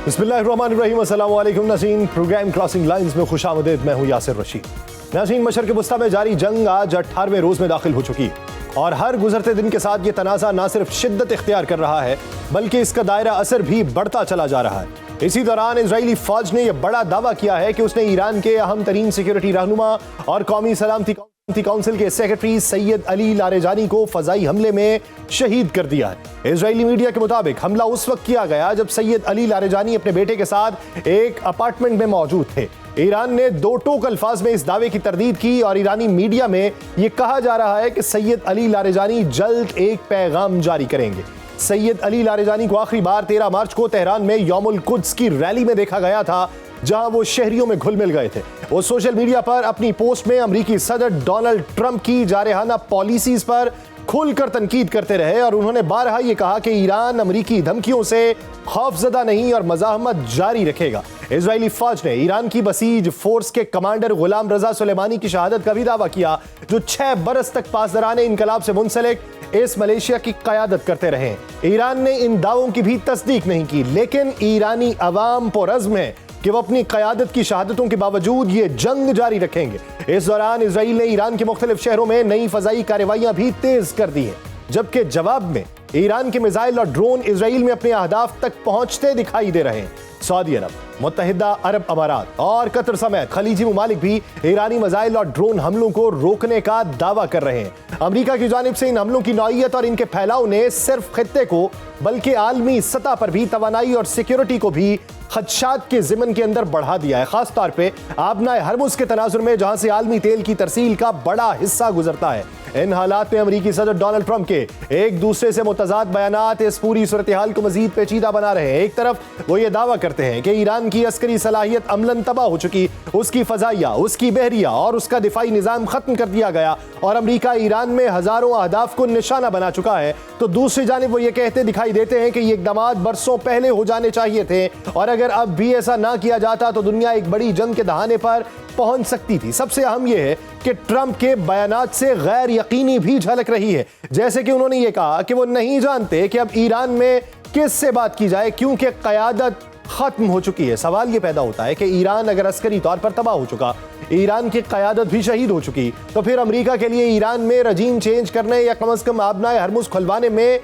बिस्मिल्लाहिर्रहमानिर्रहीम, अस्सलाम वालेकुम नाज़रीन। प्रोग्राम क्रॉसिंग लाइंस में खुशामदीद। मैं हूं यासिर रशीद। नाज़रीन, मशरिक़ वस्ता में जारी जंग आज 18वें रोज में दाखिल हो चुकी है और हर गुजरते दिन के साथ ये तनाज़ा न सिर्फ शिद्दत इख्तियार कर रहा है बल्कि इसका दायरा असर भी बढ़ता चला जा रहा है। इसी दौरान इजरायली फौज ने यह बड़ा दावा किया है कि उसने ईरान के अहम तरीन सिक्योरिटी रहनुमा और कौमी सलामती काउंसिल के सेक्रेटरी सैयद अली लारेजानी को फजाई हमले में शहीद कर दिया है। इजरायली मीडिया के मुताबिक हमला उस वक्त किया गया जब सैयद अली लारेजानी अपने बेटे के साथ एक अपार्टमेंट में मौजूद थे। ईरान ने दो टोक अल्फाज में इस दावे की तरदीद की और ईरानी मीडिया में यह कहा जा रहा है कि सैयद अली लारेजानी जल्द एक पैगाम जारी करेंगे। सैयद अली लारेजानी को आखिरी बार 13 मार्च को तेहरान में यौमुल कुद्स की रैली में देखा गया था, जहां वो शहरियों में घुल मिल गए थे। वो सोशल मीडिया पर अपनी पोस्ट में अमेरिकी सदर डोनाल्ड ट्रंप की जारहाना पॉलिसीज पर खुलकर तनकीद करते रहे और उन्होंने बारहा ये कहा कि ईरान अमेरिकी धमकियों से खौफजदा नहीं और मज़ाहमत जारी रखेगा। इजरायली फौज ने ईरान की बसीज फोर्स के कमांडर गुलाम रजा सुलेमानी की शहादत का भी दावा किया, जो 6 बरस तक पासदारान इनकलाब से मुंसलिक इस मलेशिया की क़यादत करते रहे। ईरान ने इन दावों की भी तस्दीक नहीं की, लेकिन ईरानी अवाम पुरज़्म है कि वो अपनी क़यादत की शहादतों के बावजूद ये जंग जारी रखेंगे। इस दौरान इजराइल ने ईरान के मुख्तलिफ शहरों में नई फ़ज़ाई कार्रवाइयाँ भी तेज कर दी हैं, जबकि जवाब में ईरान के मिसाइल और ड्रोन इजराइल में अपने अहदाफ तक पहुंचते दिखाई दे रहे हैं। सऊदी अरब, मुत्तहिदा अरब अमारात और कतर समेत खलीजी ममालिक भी ईरानी मिसाइल और ड्रोन हमलों को रोकने का दावा कर रहे हैं। अमेरिका की जानिब से इन हमलों की नौइयत और इनके फैलाव ने सिर्फ खित्ते को बल्कि आलमी सतह पर भी तवानाई और सिक्योरिटी को भी खदशात के ज़िमन के अंदर बढ़ा दिया है, खास तौर पे आबनाए हरमुज के तनाजुर में, जहां से आलमी तेल की तरसील का बड़ा हिस्सा गुजरता है। इन हालात में अमेरिकी सदर डोनाल्ड ट्रंप के एक दूसरे से मुतजाद बयानात इस पूरी सूरत हाल को मजीद पेचीदा बना रहे हैं। एक तरफ वो ये दावा करते हैं कि ईरान की अस्करी सलाहियत अमलन तबाह हो चुकी, उसकी फजाइया, उसकी बहरिया और उसका दिफाई निज़ाम खत्म कर दिया गया और अमेरिका ईरान में हजारों अहदाफ को निशाना बना चुका है, तो दूसरी जानिब वो ये कहते दिखाई देते हैं कि ये इक़दामात बरसों पहले हो जाने चाहिए थे और अगर अब भी ऐसा ना किया जाता तो दुनिया एक बड़ी जंग के दहाने पर पहुंच सकती थी। सबसे अहम यह है कि ट्रंप के बयानात से गैर यकीनी भी झलक रही है, जैसे कि उन्होंने ये कहा कि वो नहीं जानते कि अब ईरान में किससे बात की जाए क्योंकि क़यादत खत्म हो चुकी है। सवाल ये पैदा होता है कि ईरान अगर अस्करी तौर पर तबाह हो चुका, ईरान की क़यादत भी शहीद हो चुकी, तो फिर अमेरिका के लिए ईरान में रजीम चेंज करने या कम से कम आबनाए हरमुज खुलवाने में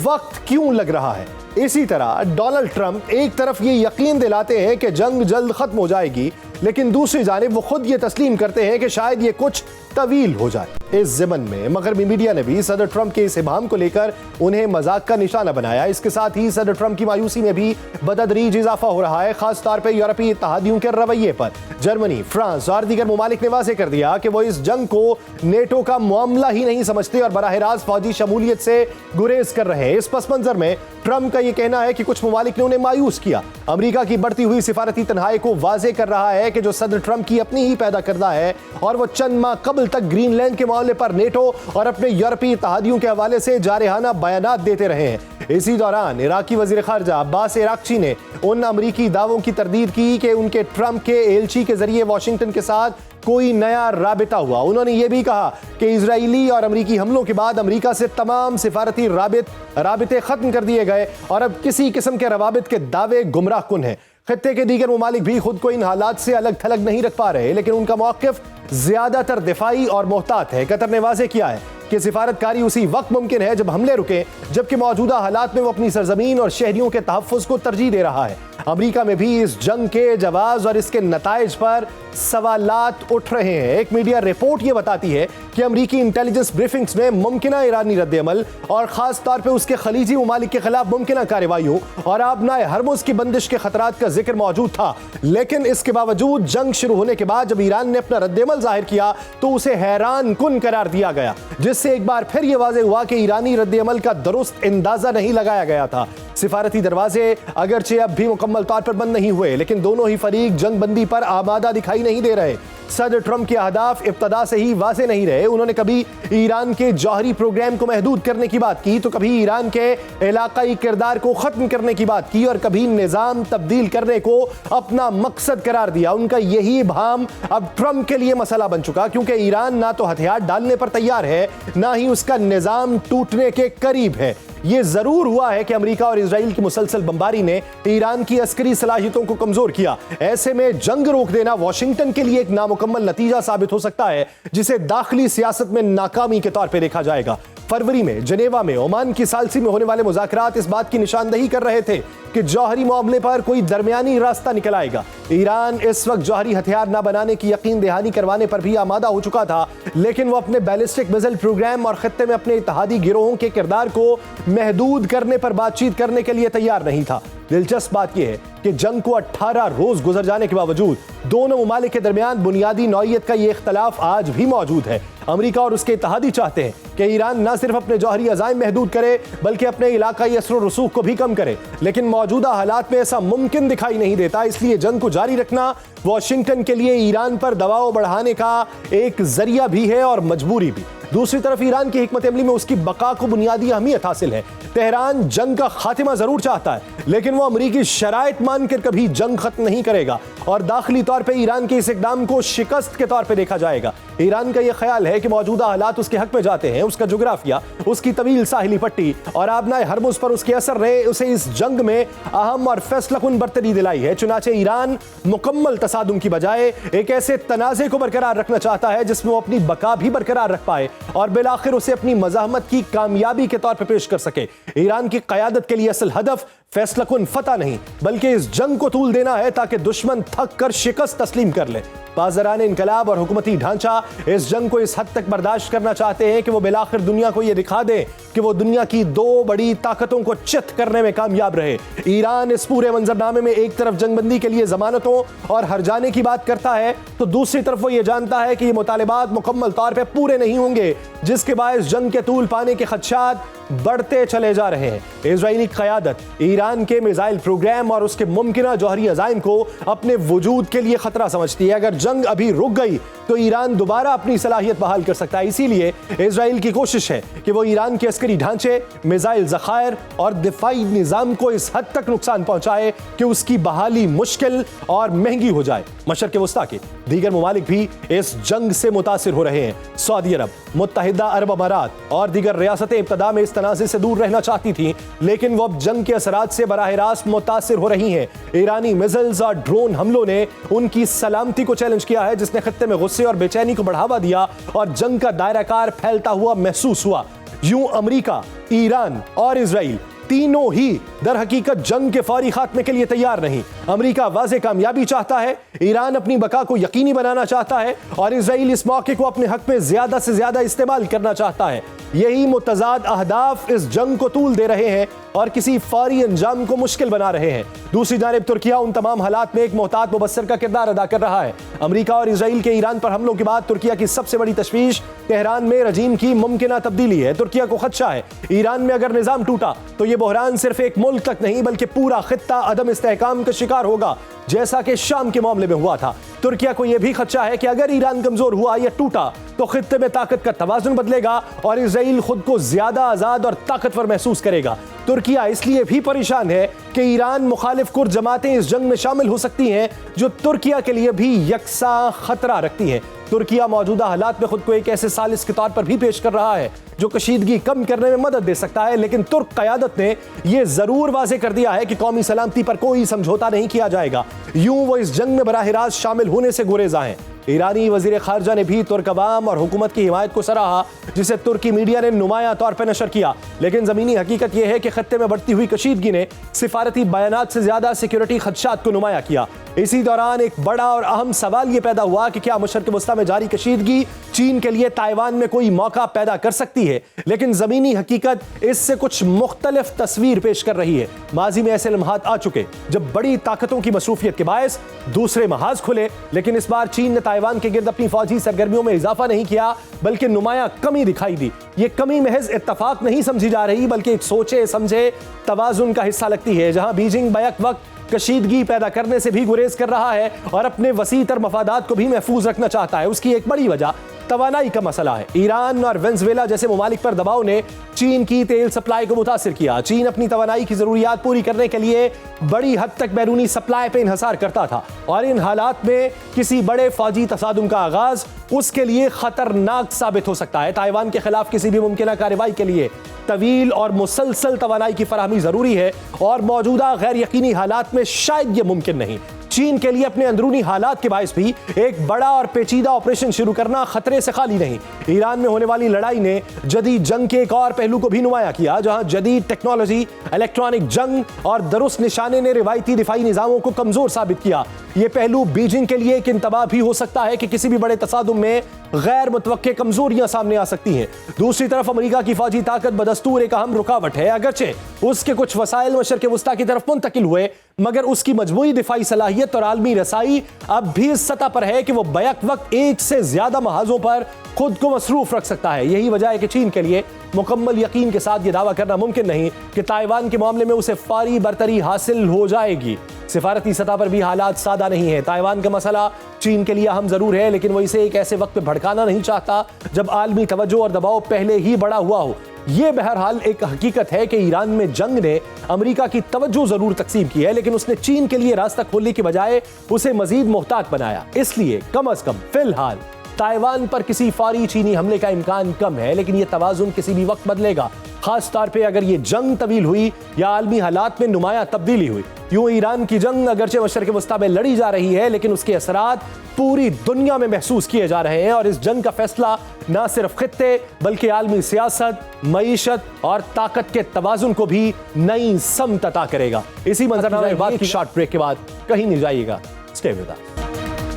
वक्त क्यों लग रहा है। इसी तरह डोनाल्ड ट्रंप एक तरफ ये यकीन दिलाते हैं कि जंग जल्द खत्म हो जाएगी, लेकिन दूसरी जानिब वो खुद ये तस्लीम करते हैं कि शायद ये कुछ तवील हो जाए। इस ज़मन में मगरबी मीडिया ने भी सदर ट्रंप के इस इबाम को लेकर उन्हें मजाक का निशाना बनाया। इसके साथ ही सदर ट्रंप की मायूसी में भी बतदरीज इजाफा हो रहा है, खास तौर पर यूरोपीय इत्तेहादियों के रवैये पर। जर्मनी, फ्रांस और दीगर ममालिक ने वाज़ेह कर दिया कि वो इस जंग को नेटो का मामला ही नहीं समझते और बराह रास्त फौजी शमूलियत से गुरेज कर रहे हैं। इस पस मंजर में ट्रंप का यह कहना है कि कुछ ममालिक ने उन्हें मायूस किया। अमेरिका की बढ़ती हुई सिफारती तन्हाई को वाज़ेह कर रहा है कि जो सदर ट्रंप की अपनी ही पैदा करदा है और वो चंद माह कबल तक ग्रीनलैंड के मामले पर नेटो और अपने यूरोपीय इत्तेहादियों के हवाले से जारहाना बयानात देते रहे हैं। इसी दौरान इराकी वज़ीर ख़ारजा अब्बास इराक़ची ने उन अमरीकी दावों की तरदीद की कि उनके ट्रंप के एलची के जरिए वाशिंगटन के साथ कोई नया राबिता हुआ। उन्होंने ये भी कहा कि इजरायली और अमरीकी हमलों के बाद अमरीका से तमाम सिफारती राबिते खत्म कर दिए गए और अब किसी किस्म के रवाबित के दावे गुमराह कुन हैं। खित्ते के दीगर ममालिक भी खुद को इन हालात से अलग थलग नहीं रख पा रहे, लेकिन उनका मौक़िफ़ ज़्यादातर दिफाई और मोहतात है। कतर ने वाज़ेह किया है कि सिफारतकारी उसी वक्त मुमकिन है जब हमले रुके, जबकि मौजूदा हालात में वो अपनी सरजमीन और शहरियों के तहफ़्फ़ुज़ को तरजीह दे रहा है। अमेरिका में भी इस जंग के जवाब और इसके नताइज पर सवालात उठ रहे हैं। एक मीडिया रिपोर्ट ये बताती है कि अमेरिकी इंटेलिजेंस ब्रीफिंग्स में मुमकिना ईरानी रद्द-ए-अमल और ख़ास तौर पर उसके खलीजी ममालिक के खिलाफ मुमकिना कार्रवाइयों और आबनाए हरमुज की बंदिश के खतरात का जिक्र मौजूद था, लेकिन इसके बावजूद जंग शुरू होने के बाद जब ईरान ने अपना रद्द-ए-अमल जाहिर किया तो उसे हैरान कुन करार दिया गया, जिससे एक बार फिर यह वाज़ेह हुआ कि ईरानी रद्द-ए-अमल का दुरुस्त अंदाजा नहीं लगाया गया था। सिफारती दरवाजे अगरचे अब भी मुकम्मल तौर पर बंद नहीं हुए, लेकिन दोनों ही फरीक जंग बंदी पर आमादा दिखाई नहीं दे रहे। सदर ट्रंप के अहदाफ इब्तदा से ही वाज़ेह नहीं रहे। उन्होंने कभी ईरान के जौहरी प्रोग्राम को महदूद करने की बात की, तो कभी ईरान के इलाकाई किरदार को खत्म करने की बात की, और कभी निजाम तब्दील करने को अपना मकसद करार दिया। उनका यही भाम अब ट्रंप के लिए मसला बन चुका, क्योंकि ईरान ना तो हथियार डालने पर तैयार है, ना ही उसका निजाम टूटने के करीब है। यह जरूर हुआ है कि अमेरिका और इजराइल की मुसलसल बमबारी ने ईरान की अस्करी सलाहियतों को कमजोर किया। ऐसे में जंग रोक देना वाशिंगटन के लिए एक नामुकम्मल नतीजा साबित हो सकता है, जिसे दाखिली सियासत में नाकामी के तौर पर देखा जाएगा। फरवरी में जनेवा में ओमान की सालसी में होने वाले मुज़ाकरात इस बात की निशानदही कर रहे थे कि जौहरी मामले पर कोई दरमियानी रास्ता निकल आएगा। ईरान इस वक्त जौहरी हथियार न बनाने की यकीन दहानी करवाने पर भी आमादा हो चुका था, लेकिन वो अपने बैलिस्टिक मिसाइल प्रोग्राम और खत्ते में अपने इत्तेहादी गिरोहों के किरदार को महदूद करने पर बातचीत करने के लिए तैयार नहीं था। दिलचस्प बात यह है कि जंग को 18 रोज गुजर जाने के बावजूद दोनों ममालिक के दरमियान बुनियादी नौइयत का यह इख्तलाफ आज भी मौजूद है। अमेरिका और उसके इत्तेहादी चाहते हैं कि ईरान न सिर्फ अपने जौहरी अज़ाइम महदूद करे, बल्कि अपने इलाकाई असर और रसूख को भी कम करे, लेकिन मौजूदा हालात में ऐसा मुमकिन दिखाई नहीं देता। इसलिए जंग को जारी रखना वाशिंगटन के लिए ईरान पर दबाव बढ़ाने का एक जरिया भी है और मजबूरी भी। दूसरी तरफ ईरान की हिकमत अमली में उसकी बका को बुनियादी अहमियत हासिल है। तेहरान जंग का खात्मा जरूर चाहता है, लेकिन वो अमरीकी शराइत मानकर कभी जंग खत्म नहीं करेगा, और दाखिली तौर पे ईरान के इस इकदाम को शिकस्त के तौर पे देखा जाएगा। ईरान का यह ख्याल है कि मौजूदा हालात उसके हक में जाते हैं। उसका जोग्राफिया, उसकी तवील साहिली पट्टी और आबनाए हरमुज पर उसके असर ने उसे इस जंग में अहम और फैसलाकुन बरतरी दिलाई है। चुनाचे ईरान मुकम्मल तसादुम की बजाय एक ऐसे तनाज़े को बरकरार रखना चाहता है जिसमें वो अपनी बका भी बरकरार रख पाए और बिलाखिर उसे अपनी मज़ाहमत की कामयाबी के तौर पर पेश कर सके। ईरान की क़यादत के लिए असल हदफ फैसलाकुन फतह नहीं, बल्कि इस जंग को तूल देना है ताकि दुश्मन थक कर शिकस्त तस्लीम कर ले। बाज़रान इनकलाब और हुकूमती ढांचा इस जंग को इस हद तक बर्दाश्त करना चाहते हैं कि वो बिलाखिर दुनिया को यह दिखा दे कि वो दुनिया की दो बड़ी ताकतों को चित करने में कामयाब रहे। ईरान इस पूरे मंजरनामे में एक तरफ जंगबंदी के लिए जमानतों और हरजाने की बात करता है, तो दूसरी तरफ वो ये जानता है कि ये मुतालिबात मुकम्मल तौर पर पूरे नहीं होंगे, जिसके बायस जंग के तूल पाने के खदशात बढ़ते चले जा रहे हैं। इजरायली क़यादत ईरान के मिसाइल प्रोग्राम और उसके मुमकिना जौहरी अज़ाइम को अपने वजूद के लिए खतरा समझती है। अगर जंग अभी रुक गई तो ईरान दोबारा अपनी सलाहियत बहाल कर सकता है। इसीलिए इजराइल की कोशिश है कि वो ईरान के अस्करी ढांचे, मिसाइल ज़खायर और दिफाई निज़ाम को इस हद तक नुकसान पहुंचाए कि उसकी बहाली मुश्किल और महंगी हो जाए। मशरक़ वस्ता के दीगर ममालिक भी इस जंग से मुतासिर हो रहे हैं। सऊदी अरब, मुत्तहिदा अरब अमारात और दीगर रियासतें इब्तदा में इस तनाज़े से दूर रहना चाहती थीं, लेकिन वो अब जंग के असरात से बराह रास्त मुतासिर हो रही हैं। ईरानी मिसाइल्स और ड्रोन हमलों ने उनकी सलामती को चैलेंज किया है, जिसने खत्ते में गुस्से और बेचैनी को बढ़ावा दिया और जंग का दायराकार फैलता हुआ महसूस हुआ। यूं अमेरिका, ईरान और इजराइल तीनों ही दर हकीकत जंग के फौरी खात्मे के लिए तैयार नहीं। अमेरिका वाज़े कामयाबी चाहता है, ईरान अपनी बका को यकीनी बनाना चाहता है और इजराइल इस मौके को अपने हक में ज्यादा से ज्यादा इस्तेमाल करना चाहता है। यही मुतजाद अहदाफ इस जंग को तूल दे रहे हैं और किसी फौरी अंजाम को मुश्किल बना रहे हैं। दूसरी जानिब तुर्किया उन तमाम हालात में एक मोहतात मुबस्सर का किरदार अदा कर रहा है। अमेरिका और इजराइल के ईरान पर हमलों के बाद तुर्किया की सबसे बड़ी तशवीश तेहरान में रजीम की मुमकिना तब्दीली है। तुर्किया को खदशा है ईरान में अगर निजाम टूटा तो यह बहरान सिर्फ एक मुल्क तक नहीं बल्कि पूरा खित्ता अदम इस्तेहकाम का शिकार होगा, जैसा कि शाम के मामले में हुआ था। तुर्किया को यह भी खदशा है कि अगर ईरान कमजोर हुआ या टूटा तो खित्ते में ताकत का तवाजुन बदलेगा और इजराइल खुद को ज्यादा आजाद और ताकतवर महसूस करेगा। तुर्किया इसलिए भी परेशान है कि ईरान मुखालिफ कुर्द जमातें इस जंग में शामिल हो सकती हैं, जो तुर्किया के लिए भी यकसा खतरा रखती हैं। तुर्किया मौजूदा हालात में खुद को एक ऐसे सालिस के तौर पर भी पेश कर रहा है जो कशीदगी कम करने में मदद दे सकता है, लेकिन तुर्क क़यादत ने यह जरूर वाज़े कर दिया है कि कौमी सलामती पर कोई समझौता नहीं किया जाएगा। यूं वो इस जंग में बराह रास्त शामिल होने से गुरेज़ा हैं। ईरानी वज़ीर ख़ारजा ने भी तुर्क अवाम और हुकूमत की हिमायत को सराहा, जिसे तुर्की मीडिया ने नुमाया तौर पर नशर किया, लेकिन ज़मीनी हकीकत यह है कि खत्ते में बढ़ती हुई कशीदगी ने सिफारती बयानात से ज़्यादा सिक्योरिटी खदशात को नुमाया किया। इसी दौरान एक बड़ा और अहम सवाल यह पैदा हुआ कि क्या मशरक़ वस्ता में जारी कशीदगी चीन के लिए ताइवान में कोई मौका पैदा कर सकती है, लेकिन ज़मीनी हकीकत इससे कुछ मुख्तलिफ तस्वीर पेश कर रही है। माजी में ऐसे लम्हात आ चुके जब बड़ी ताकतों की मसरूफियत के बायस दूसरे महाज खुले, लेकिन इस बार चीन ने ताइवान के गिर्द अपनी फौजी सरगर्मियों में इजाफा नहीं किया, बल्कि नुमाया कमी दिखाई दी। ये कमी महज इत्तफाक नहीं समझी जा रही, बल्कि एक सोचे समझे तवाजुन का हिस्सा लगती है। जहां बीजिंग बैक वक्त कशीदगी पैदा करने से भी गुरेज कर रहा है और अपने वसीतर मफादात को भी महफूज रखना चाहता है। उसकी एक बड़ी वजह तवानाई का मसला है। ईरान और वेनेजुएला जैसे ममालिक पर दबाव ने चीन की तेल सप्लाई को मुतासिर किया। चीन अपनी तवानाई की जरूरियात पूरी करने के लिए बड़ी हद तक बैरूनी सप्लाई पर इन्हसार करता था और इन हालात में किसी बड़े फौजी तसादुम का आगाज उसके लिए खतरनाक साबित हो सकता है। ताइवान के खिलाफ किसी भी मुमकिन कार्रवाई के लिए तवील और मुसलसल तवानाई की फराहमी जरूरी है और मौजूदा गैर यकीनी हालात में शायद यह मुमकिन नहीं। चीन के लिए अपने अंदरूनी हालात के बायस भी एक बड़ा और पेचीदा ऑपरेशन शुरू करना खतरे से खाली नहीं। ईरान में होने वाली लड़ाई ने जदीद जंग के एक और पहलू को भी नुमाया किया, जहां जदीद टेक्नोलॉजी, इलेक्ट्रॉनिक जंग और दुरुस्त निशाने ने रिवायती दिफाई निजामों को कमजोर साबित किया। यह पहलू बीजिंग के लिए एक इंतबाह भी हो सकता है कि किसी भी बड़े तसादुम में गैर मुतवक्के कमजोरियां सामने आ सकती हैं। दूसरी तरफ अमेरिका की फौजी ताकत बदस्तूर एक अहम रुकावट है। अगरचे उसके कुछ वसाइल मशरक़ वस्ता की तरफ मुंतकिल हुए, मगर उसकी मजमूई दिफाई सलाहियत और आलमी रसाई अब भी इस सतह पर है कि वो बैक वक्त एक से ज्यादा महाजों पर खुद को मसरूफ रख सकता है। यही वजह है कि चीन के लिए मुकम्मल यकीन के साथ यह दावा करना मुमकिन नहीं कि ताइवान के मामले में उसे फारी बरतरी हासिल हो जाएगी। सिफारती सतह पर भी हालात सादा नहीं है। ताइवान का मसला चीन के लिए अहम जरूर है, लेकिन वो इसे एक ऐसे वक्त पे भड़काना नहीं चाहता जब आलमी तवज्जो और दबाव पहले ही बड़ा हुआ हो। यह बहरहाल एक हकीकत है कि ईरान में जंग ने अमेरिका की तवज्जो जरूर तकसीम की है, लेकिन उसने चीन के लिए रास्ता खोलने की बजाय उसे मजीद मोहतात बनाया। इसलिए कम अज कम फिलहाल ताइवान पर किसी फौरी चीनी हमले का इम्कान कम है, लेकिन यह तवाजुन किसी भी वक्त बदलेगा, खास तौर पे अगर ये जंग तवील हुई या आलमी हालात में नुमाया तब्दीली हुई। यूं ईरान की जंग अगरचे मशरक़ वस्ता में लड़ी जा रही है, लेकिन उसके असरात पूरी दुनिया में महसूस किए जा रहे हैं और इस जंग का फैसला न सिर्फ खित्ते बल्कि आलमी सियासत, मईशत और ताकत के तवाजुन को भी नई समत अता करेगा। इसी मंजरनामे बात की शॉर्ट ब्रेक के बाद कहीं नहीं जाइएगा, स्टे विद अस।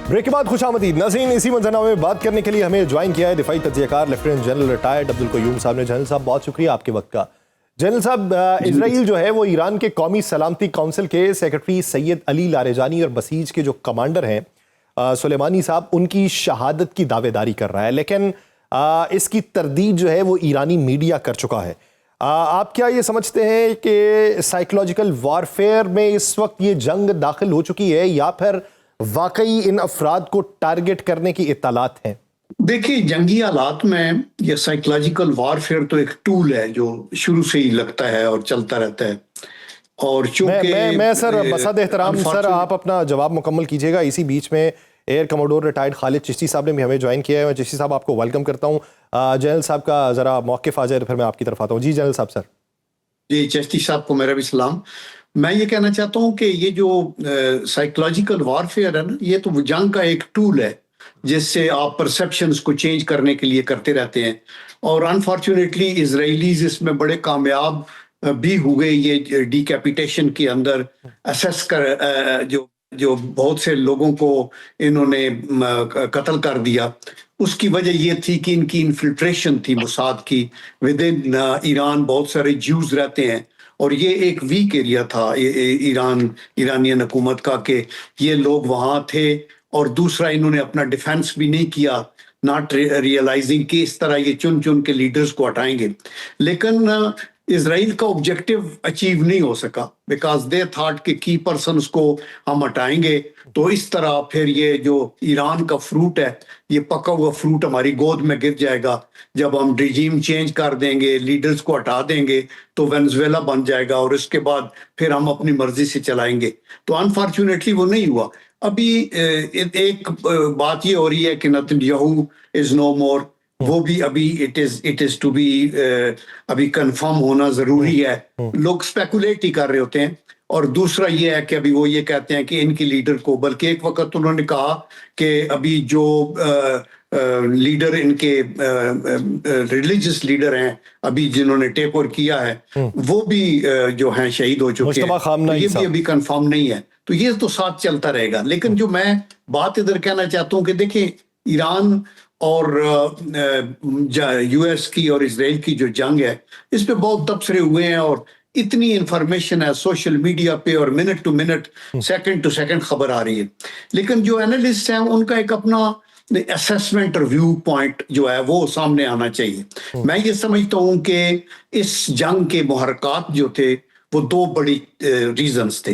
ब्रेक के बाद खुशामदीद नाज़रीन। इसी मंजरनामे में बात करने के लिए हमें ज्वाइन किया है दिफाई तज्ज़ियाकार lieutenant general retired Abdul Qayyum साहब ने। जनरल साहब बहुत शुक्रिया आपके वक्त का। जनरल साहब, इजराइल जो है वो ईरान के कौमी सलामती काउंसिल के सेक्रेटरी सैयद अली लारेजानी और बसीज के जो कमांडर हैं सुलेमानी साहब, उनकी शहादत की दावेदारी कर रहा है, लेकिन इसकी तरदीद जो है वो ईरानी मीडिया कर चुका है। आप क्या ये समझते हैं कि साइकोलॉजिकल वॉरफेयर में इस वक्त ये जंग दाखिल हो चुकी है या फिर वाकई इन अफराद को टारगेट करने की इत्तलात हैं? देखिए, जंगी हालात में ये साइकोलॉजिकल वॉरफेयर तो एक टूल है जो शुरू से ही लगता है और चलता रहता है। और चूंकि मैं सर बसद एहतराम सर आप अपना जवाब मुकम्मल कीजिएगा। इसी बीच में air commodore retired Khalid Chishti साहब ने भी हमें ज्वाइन किया है। मैं चिश्ती साहब आपको वेलकम करता हूँ। जनरल साहब का जरा मौक़िफ़ आ जाए तो फिर मैं आपकी तरफ आता हूँ। जी जनरल साहब। सर जी, चिश्ती साहब को मेरा भी सलाम। मैं ये कहना चाहता हूँ कि ये जो साइकोलॉजिकल वॉरफेयर है ना, ये तो जंग का एक टूल है जिससे आप परसेप्शंस को चेंज करने के लिए करते रहते हैं। और अनफॉर्चुनेटली इजराइलीज इसमें बड़े कामयाब भी हुए। ये डिकैपिटेशन के अंदर असेस कर जो बहुत से लोगों को इन्होंने कत्ल कर दिया, उसकी वजह ये थी कि इनकी इन्फिल्ट्रेशन थी मोसाद की। विद इन ईरान बहुत सारे ज्यूज रहते हैं और ये एक वीक एरिया था ईरानियन हुकूमत का कि ये लोग वहाँ थे। और दूसरा, इन्होंने अपना डिफेंस भी नहीं किया, नॉट रियलाइजिंग कि इस तरह ये चुन चुन के लीडर्स को हटाएंगे। लेकिन इजराइल का ऑब्जेक्टिव अचीव नहीं हो सका बिकॉज दे थॉट कि की पर्सन्स को हम हटाएंगे तो इस तरह फिर ये जो ईरान का फ्रूट है, ये पका हुआ फ्रूट हमारी गोद में गिर जाएगा। जब हम रिजीम चेंज कर देंगे, लीडर्स को हटा देंगे, तो वेनेजुएला बन जाएगा और उसके बाद फिर हम अपनी मर्जी से चलाएंगे। तो अनफॉर्चुनेटली वो नहीं हुआ। अभी एक बात ये हो रही है कि नेतन्याहू इज नो मोर, वो भी अभी इट इज टू बी अभी कंफर्म होना जरूरी है। लोग स्पेकुलेट ही कर रहे होते हैं। और दूसरा ये है कि अभी वो ये कहते हैं कि इनकी लीडर को, बल्कि एक वक्त उन्होंने कहा कि अभी जो लीडर इनके रिलीजियस लीडर हैं अभी जिन्होंने टेक ओवर किया है, वो भी जो हैं शहीद हो चुके हैं। ये भी अभी कंफर्म नहीं है। तो ये तो साथ चलता रहेगा। लेकिन जो मैं बात इधर कहना चाहता हूँ कि देखिए, ईरान और यूएस की और इजराइल की जो जंग है, इस पे बहुत तबसरे हुए हैं और इतनी इंफॉर्मेशन है सोशल मीडिया पे और minute to minute, second to second खबर आ रही है। लेकिन जो एनालिस्ट हैं उनका एक अपना असेसमेंट और व्यू पॉइंट जो है वो सामने आना चाहिए। मैं ये समझता हूं कि इस जंग के मुहरकात जो थे वो दो बड़ी रीजंस थे।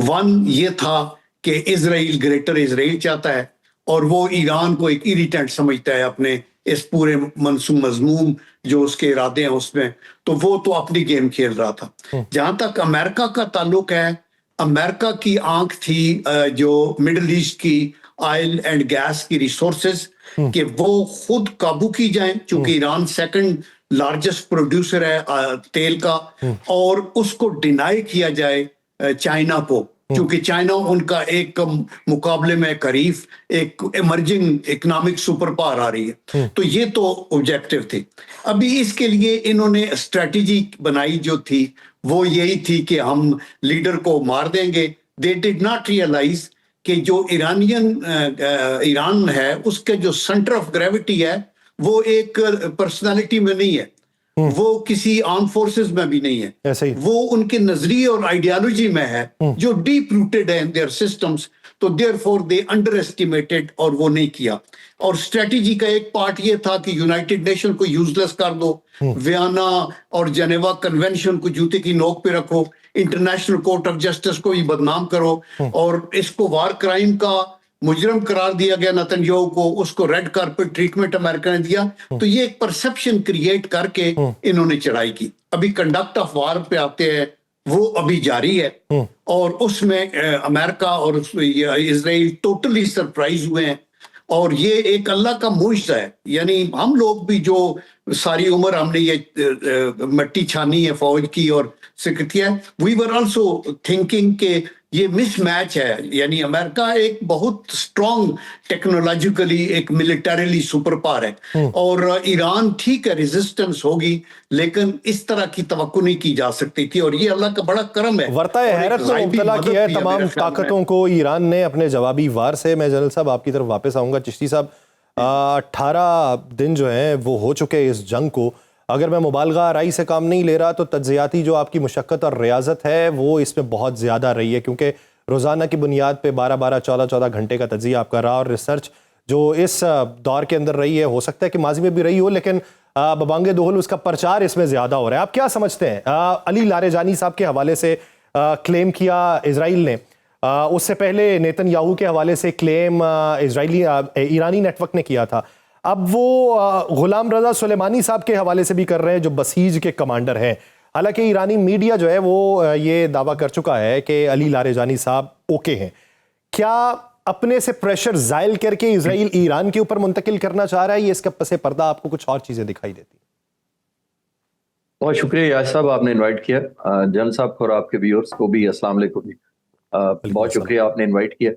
वन ये था कि इजराइल ग्रेटर इजराइल चाहता है और वो ईरान को एक इरिटेंट समझता है अपने इस पूरे मजमूम जो उसके इरादे हैं उसमें, तो वो तो अपनी गेम खेल रहा था। जहां तक अमेरिका का ताल्लुक है, अमेरिका की आंख थी जो मिडिल ईस्ट की ऑयल एंड गैस की रिसोर्सेज कि वो खुद काबू की जाएं, चूंकि ईरान सेकंड लार्जेस्ट प्रोड्यूसर है तेल का, और उसको डिनाई किया जाए चाइना को, क्योंकि चाइना उनका एक मुकाबले में करीब एक इमर्जिंग इकोनॉमिक सुपर पावर आ रही है। तो ये तो ऑब्जेक्टिव थे। अभी इसके लिए इन्होंने स्ट्रेटजी बनाई जो थी वो यही थी कि हम लीडर को मार देंगे। दे डिड नॉट रियलाइज कि जो ईरान है उसके जो सेंटर ऑफ ग्रेविटी है वो एक पर्सनालिटी में नहीं है, वो किसी आर्म फोर्सेस में भी नहीं है, ऐसे ही वो उनके नजरिए और आइडियोलॉजी में है जो डीप रूटेड है इन देयर सिस्टम्स। तो देयरफॉर दे अंडर एस्टिमेटेड और वो नहीं किया। और स्ट्रेटजी का एक पार्ट ये था कि यूनाइटेड नेशन को यूजलेस कर दो, वियना और जेनेवा कन्वेंशन को जूते की नोक पे रखो, इंटरनेशनल कोर्ट ऑफ जस्टिस को भी बदनाम करो, और इसको वार क्राइम का मुजरम करार दिया गया नेतन्याहू को, उसको रेड कार्पेट ट्रीटमेंट अमेरिका ने दिया। तो ये एक परसेप्शन क्रिएट करके इन्होंने चढ़ाई की। अभी कंडक्ट ऑफ वार पे आते हैं, वो अभी जारी है और उसमें अमेरिका और इजराइल टोटली सरप्राइज हुए हैं। और ये एक अल्लाह का मुश्त है, यानी हम लोग भी जो सारी उम्र हमने ये मट्टी छानी है फौज की और किया, वी वर आल्सो थिंकिंग के ये मिसमैच है। यानी अमेरिका एक बहुत स्ट्रॉन्ग टेक्नोलॉजिकली एक मिलिटरीली सुपर पावर है और ईरान ठीक है रेजिस्टेंस होगी, लेकिन इस तरह की तवक्को नहीं की जा सकती थी। और ये अल्लाह का बड़ा करम है। वर्ताए हैरत में मुब्तला किया है तमाम ताकतों को ईरान ने अपने जवाबी वार से। मैं जनरल साहब आपकी तरफ वापस आऊंगा। चिश्ती साहब, 18 दिन जो हैं वो हो चुके इस जंग को। अगर मैं मुबालगा आराई से काम नहीं ले रहा तो तज्जियाती जो आपकी मुशक्क़त और रियाजत है वो इसमें बहुत ज़्यादा रही है, क्योंकि रोज़ाना की बुनियाद पे 12-12, 14-14 घंटे का तज्जिया आपका रहा और रिसर्च जो इस दौर के अंदर रही है, हो सकता है कि माजी में भी रही हो, लेकिन बबांगे दोहल उसका प्रचार इसमें ज़्यादा हो रहा है। आप क्या समझते हैं? अली लारेजानी साहब के हवाले से क्लेम किया इजराइल ने, उससे पहले नेतन्याहू के हवाले से क्लेम ईरानी नेटवर्क ने किया था, अब वो गुलाम रजा सुलेमानी साहब के हवाले से भी कर रहे हैं जो बसीज के कमांडर हैं। हालांकि ईरानी मीडिया जो है वो ये दावा कर चुका है कि अली लारेजानी साहब ओके हैं। क्या अपने से प्रेशर जायल करके इजराइल ईरान के ऊपर मुंतकिल करना चाह रहा है, ये इसका पसे पर्दा आपको कुछ और चीजें दिखाई देती? बहुत शुक्रिया याज साहब, आपने इनवाइट किया। जन साहब और आपके व्यूअर्स को भी अस्सलाम वालेकुम। बहुत शुक्रिया आपने इनवाइट किया।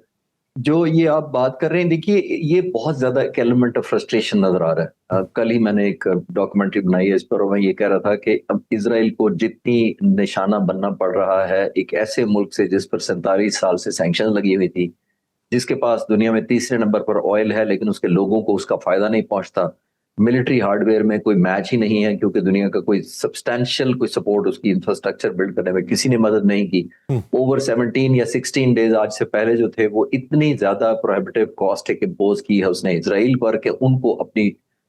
जो ये आप बात कर रहे हैं, देखिए ये बहुत ज्यादा एक एलिमेंट ऑफ फ्रस्ट्रेशन नजर आ रहा है। कल ही मैंने एक डॉक्यूमेंट्री बनाई है इस पर, मैं ये कह रहा था कि अब इजराइल को जितनी निशाना बनना पड़ रहा है एक ऐसे मुल्क से जिस पर 47 साल से सैंक्शन लगी हुई थी, जिसके पास दुनिया में तीसरे नंबर पर ऑयल है, लेकिन उसके लोगों को उसका फायदा नहीं पहुंचता। मिलिट्री हार्डवेयर में कोई मैच ही नहीं है, क्योंकि दुनिया का कोई सब्सटैंशियल कोई सपोर्ट उसकी इंफ्रास्ट्रक्चर बिल्ड करने में किसी ने मदद नहीं की। ओवर 17 या 16 डेज आज से पहले जो थे वो इतनी ज्यादा प्रोहिबिटिव कॉस्ट एक इम्पोज की है उसने इजराइल पर कि उनको अपनी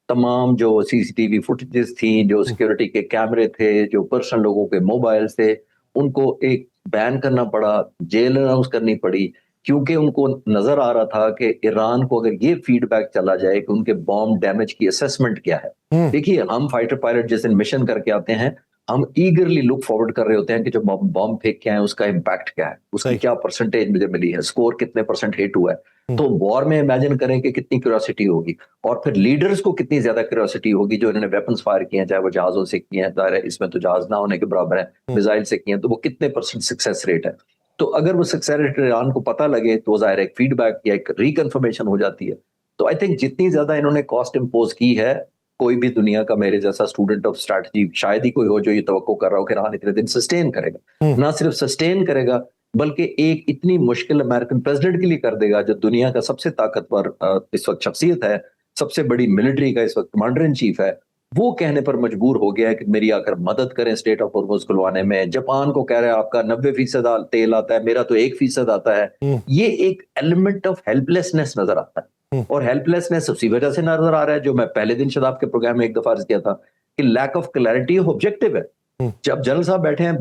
तमाम जो सीसीटीवी फुटेजेस थी, जो सिक्योरिटी के कैमरे थे, जो पर्सनल लोगों के मोबाइल थे, उनको एक बैन करना पड़ा, जेल अनाउंस करनी पड़ी, क्योंकि उनको नजर आ रहा था कि ईरान को अगर ये फीडबैक चला जाए कि उनके बॉम्ब डैमेज की असेसमेंट क्या है। देखिए, हम फाइटर पायलट जैसे मिशन करके आते हैं, हम ईगरली लुक फॉरवर्ड कर रहे होते हैं कि जो बॉम्ब फेंक के आए उसका इम्पैक्ट क्या है, उसकी क्या परसेंटेज मुझे मिली है, स्कोर कितने % हिट हुआ है। तो वॉर में इमेजिन करें कि कितनी क्यूरियोसिटी होगी, और फिर लीडर्स को कितनी ज्यादा क्यूरियोसिटी होगी जो इन्होंने वेपन्स फायर किए हैं, चाहे वो जहाजों से किए हैं, जाहिर है इसमें तो जहाज ना होने के बराबर है, मिसाइल से किए हैं, तो वो कितने % सक्सेस रेट है। तो अगर वो सक्सेस रेट ईरान को पता लगे तो जाहिर एक फीडबैक या एक रिकन्फर्मेशन हो जाती है। तो आई थिंक जितनी ज्यादा इन्होंने कॉस्ट इंपोज की है, कोई भी दुनिया का मेरे जैसा स्टूडेंट ऑफ स्ट्रैटेजी शायद ही कोई हो जो ये तवक्को कर रहा हो कि ईरान इतने दिन सस्टेन करेगा। ना सिर्फ सस्टेन करेगा बल्कि एक इतनी मुश्किल अमेरिकन प्रेसिडेंट के लिए कर देगा जो दुनिया का सबसे ताकतवर इस वक्त शख्सियत है, सबसे बड़ी मिलिट्री का इस वक्त कमांडर इन चीफ है, वो कहने पर मजबूर हो गया है कि मेरी आकर मदद करें स्टेट ऑफ हॉर्मुज़ खुलवाने में। जापान को कह रहा है आपका 90% तेल आता है, मेरा तो 1% आता है। ये एक एलिमेंट ऑफ हेल्पलेसनेस नजर आता है, और हेल्पलेसनेस उसी वजह से नजर आ रहा है जो मैं पहले दिन शायद आपके प्रोग्राम में एक दफा अर्ज किया था कि lack of clarity of objective है। जब जनरल साहब बैठे हैं,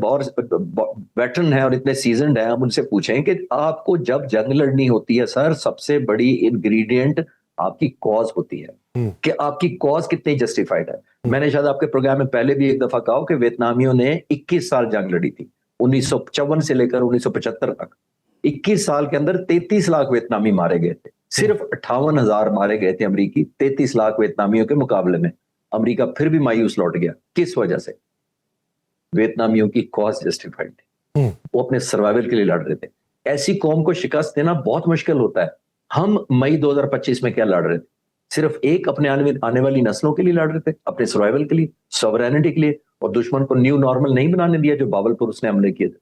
वेटरन है और इतने सीजनड हैं, हम उनसे पूछें कि आपको जब जंग लड़नी होती है सर, सबसे बड़ी इंग्रेडिएंट आपकी कॉज होती है कि आपकी कॉज कितनी जस्टिफाइड है। मैंने शायद आपके प्रोग्राम में पहले भी एक दफा कहा कि वियतनामियों ने 21 साल जंग लड़ी थी, 1954 से लेकर 1975 तक। 21 साल के अंदर 33 लाख वियतनामी मारे गए थे, सिर्फ 58,000 मारे गए थे अमरीकी 33 लाख वियतनामियों के मुकाबले में। अमरीका फिर भी मायूस लौट गया। किस वजह से? वियतनामियों की कॉज जस्टिफाइड थी, वो अपने सर्वाइवल के लिए लड़ रहे थे। ऐसी कौम को शिकस्त देना बहुत मुश्किल होता है। हम मई 2025 में क्या लड़ रहे थे? सिर्फ एक अपने आने वाली नस्लों के लिए लड़ रहे थे, अपने सर्वाइवल के लिए, सॉवरेनिटी के लिए, और दुश्मन को न्यू नॉर्मल नहीं बनाने दिया जो बावलपुर उसने हमले किए थे।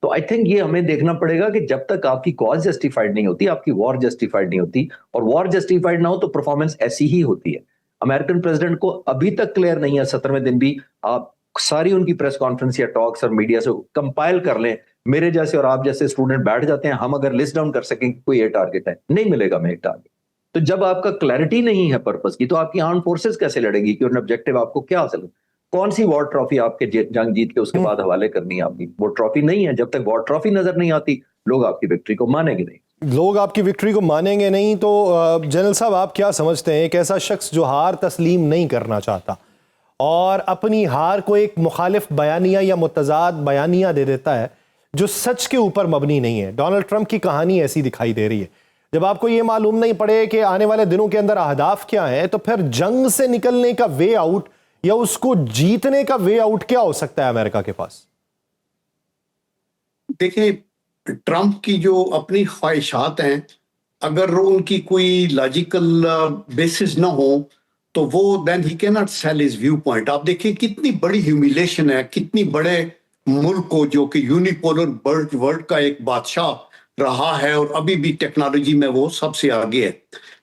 तो आई थिंक ये हमें देखना पड़ेगा कि जब तक आपकी कॉज जस्टिफाइड नहीं होती, आपकी वॉर जस्टिफाइड नहीं होती, और वॉर जस्टिफाइड ना हो तो परफॉर्मेंस ऐसी ही होती है। अमेरिकन प्रेसिडेंट को अभी तक क्लियर नहीं है, 17वें दिन भी आप सारी उनकी प्रेस कॉन्फ्रेंस या टॉक्स और मीडिया से कंपाइल कर लें, मेरे जैसे और आप जैसे स्टूडेंट बैठ जाते हैं, हम अगर लिस्ट डाउन कर सकें कोई ये टारगेट है, नहीं मिलेगा हमें एक टारगेट। तो जब आपका क्लैरिटी नहीं है पर्पस की, तो आपकी आर्म फोर्सेस कैसे लड़ेगी कि उन ऑब्जेक्टिव आपको क्या हासिल है? कौन सी वॉर ट्रॉफी आपके जंग जीत के उसके बाद हवाले करनी है आपकी? वो ट्रॉफी नहीं है। जब तक वॉर ट्रॉफी नजर नहीं आती, लोग आपकी विक्ट्री को मानेंगे नहीं। लोग आपकी विक्ट्री को मानेंगे नहीं। तो जनरल साहब, आप क्या समझते हैं, एक ऐसा शख्स जो हार तस्लीम नहीं करना चाहता और अपनी हार को एक मुखालिफ बयानिया या मुतजाद बयानिया दे देता है जो सच के ऊपर मबनी नहीं है? डोनाल्ड ट्रंप की कहानी ऐसी दिखाई दे रही है। जब आपको ये मालूम नहीं पड़े कि आने वाले दिनों के अंदर अहदाफ क्या हैं, तो फिर जंग से निकलने का वे आउट या उसको जीतने का वे आउट क्या हो सकता है अमेरिका के पास? देखिए, ट्रंप की जो अपनी ख्वाहिशात हैं, अगर उनकी कोई लॉजिकल बेसिस ना हो तो वो then he can not sell his view point. आप देखिए कितनी बड़ी ह्यूमिलेशन है, कितनी बड़े मुल्क को जो कि यूनिपोलर वर्ल्ड का एक बादशाह रहा है और अभी भी टेक्नोलॉजी में वो सबसे आगे है।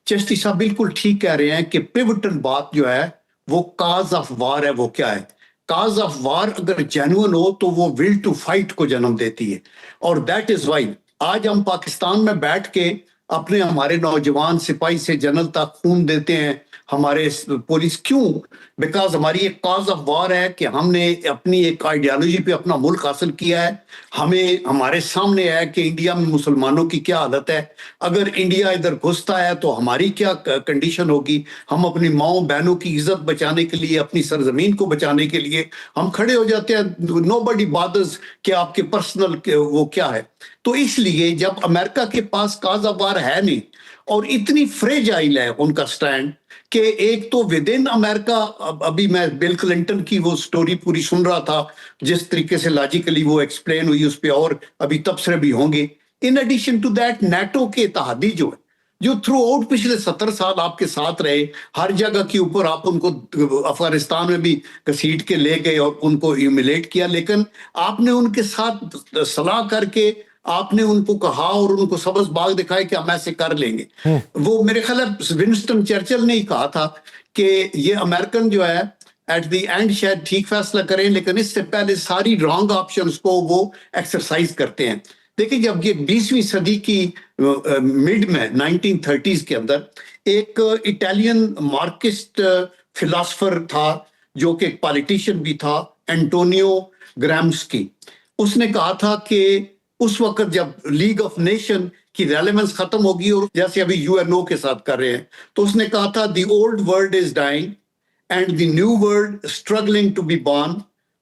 चिश्ती साहब बिल्कुल ठीक कह रहे हैं कि पिवटल बात जो है वो काज ऑफ वार है। वो क्या है? काज ऑफ वार अगर जेन्युइन हो तो वो विल टू फाइट को जन्म देती है, और दैट इज वाई आज हम पाकिस्तान में बैठ के अपने हमारे नौजवान सिपाही से जनरल तक खून देते हैं, हमारे पुलिस। क्यों? बिकॉज हमारी एक कॉज ऑफ वॉर है कि हमने अपनी एक आइडियोलॉजी पे अपना मुल्क हासिल किया है। हमें हमारे सामने है कि इंडिया में मुसलमानों की क्या हालत है, अगर इंडिया इधर घुसता है तो हमारी क्या कंडीशन होगी। हम अपनी माओ बहनों की इज्जत बचाने के लिए, अपनी सरजमीन को बचाने के लिए हम खड़े हो जाते हैं। नोबडी बॉदर्स कि आपके पर्सनल वो क्या है। तो इसलिए जब अमेरिका के पास काज ऑफ वार है नहीं और इतनी फ्रेजाइल है उनका स्टैंड कि एक तो विद इन अमेरिका, अभी मैं बिल क्लिंटन की वो स्टोरी पूरी सुन रहा था, जिस तरीके से लॉजिकली वो एक्सप्लेन हुई उस पर और अभी तबसरे भी होंगे। In addition to that NATO के इत्तेहादी जो है, जो थ्रू आउट पिछले 70 साल आपके साथ रहे, हर जगह के ऊपर आप उनको अफगानिस्तान में भी घसीट के ले गए और उनको ह्यूमिलेट किया, लेकिन आपने उनके साथ सलाह करके आपने उनको कहा और उनको सबज बाग दिखाए कि हम ऐसे कर लेंगे। वो मेरे ख्याल है विंस्टन चर्चिल ने ही कहा था कि ये अमेरिकन जो है एट द एंड शायद ठीक फैसला करें, लेकिन इससे पहले सारी रॉन्ग ऑप्शंस को वो एक्सरसाइज करते हैं। देखिए, जब ये 20वीं सदी की मिड में 1930s के अंदर एक इटालियन मार्क्सिस्ट फिलोसफर था जो कि एक पॉलिटिशियन भी था, एंटोनियो ग्राम्स्की। उसने कहा था कि उस वक्त जब लीग ऑफ नेशन की रेलेवेंस खत्म होगी और जैसे अभी यूएनओ के साथ कर रहे हैं, तो उसने कहा था the old world is dying and the new world struggling to be born,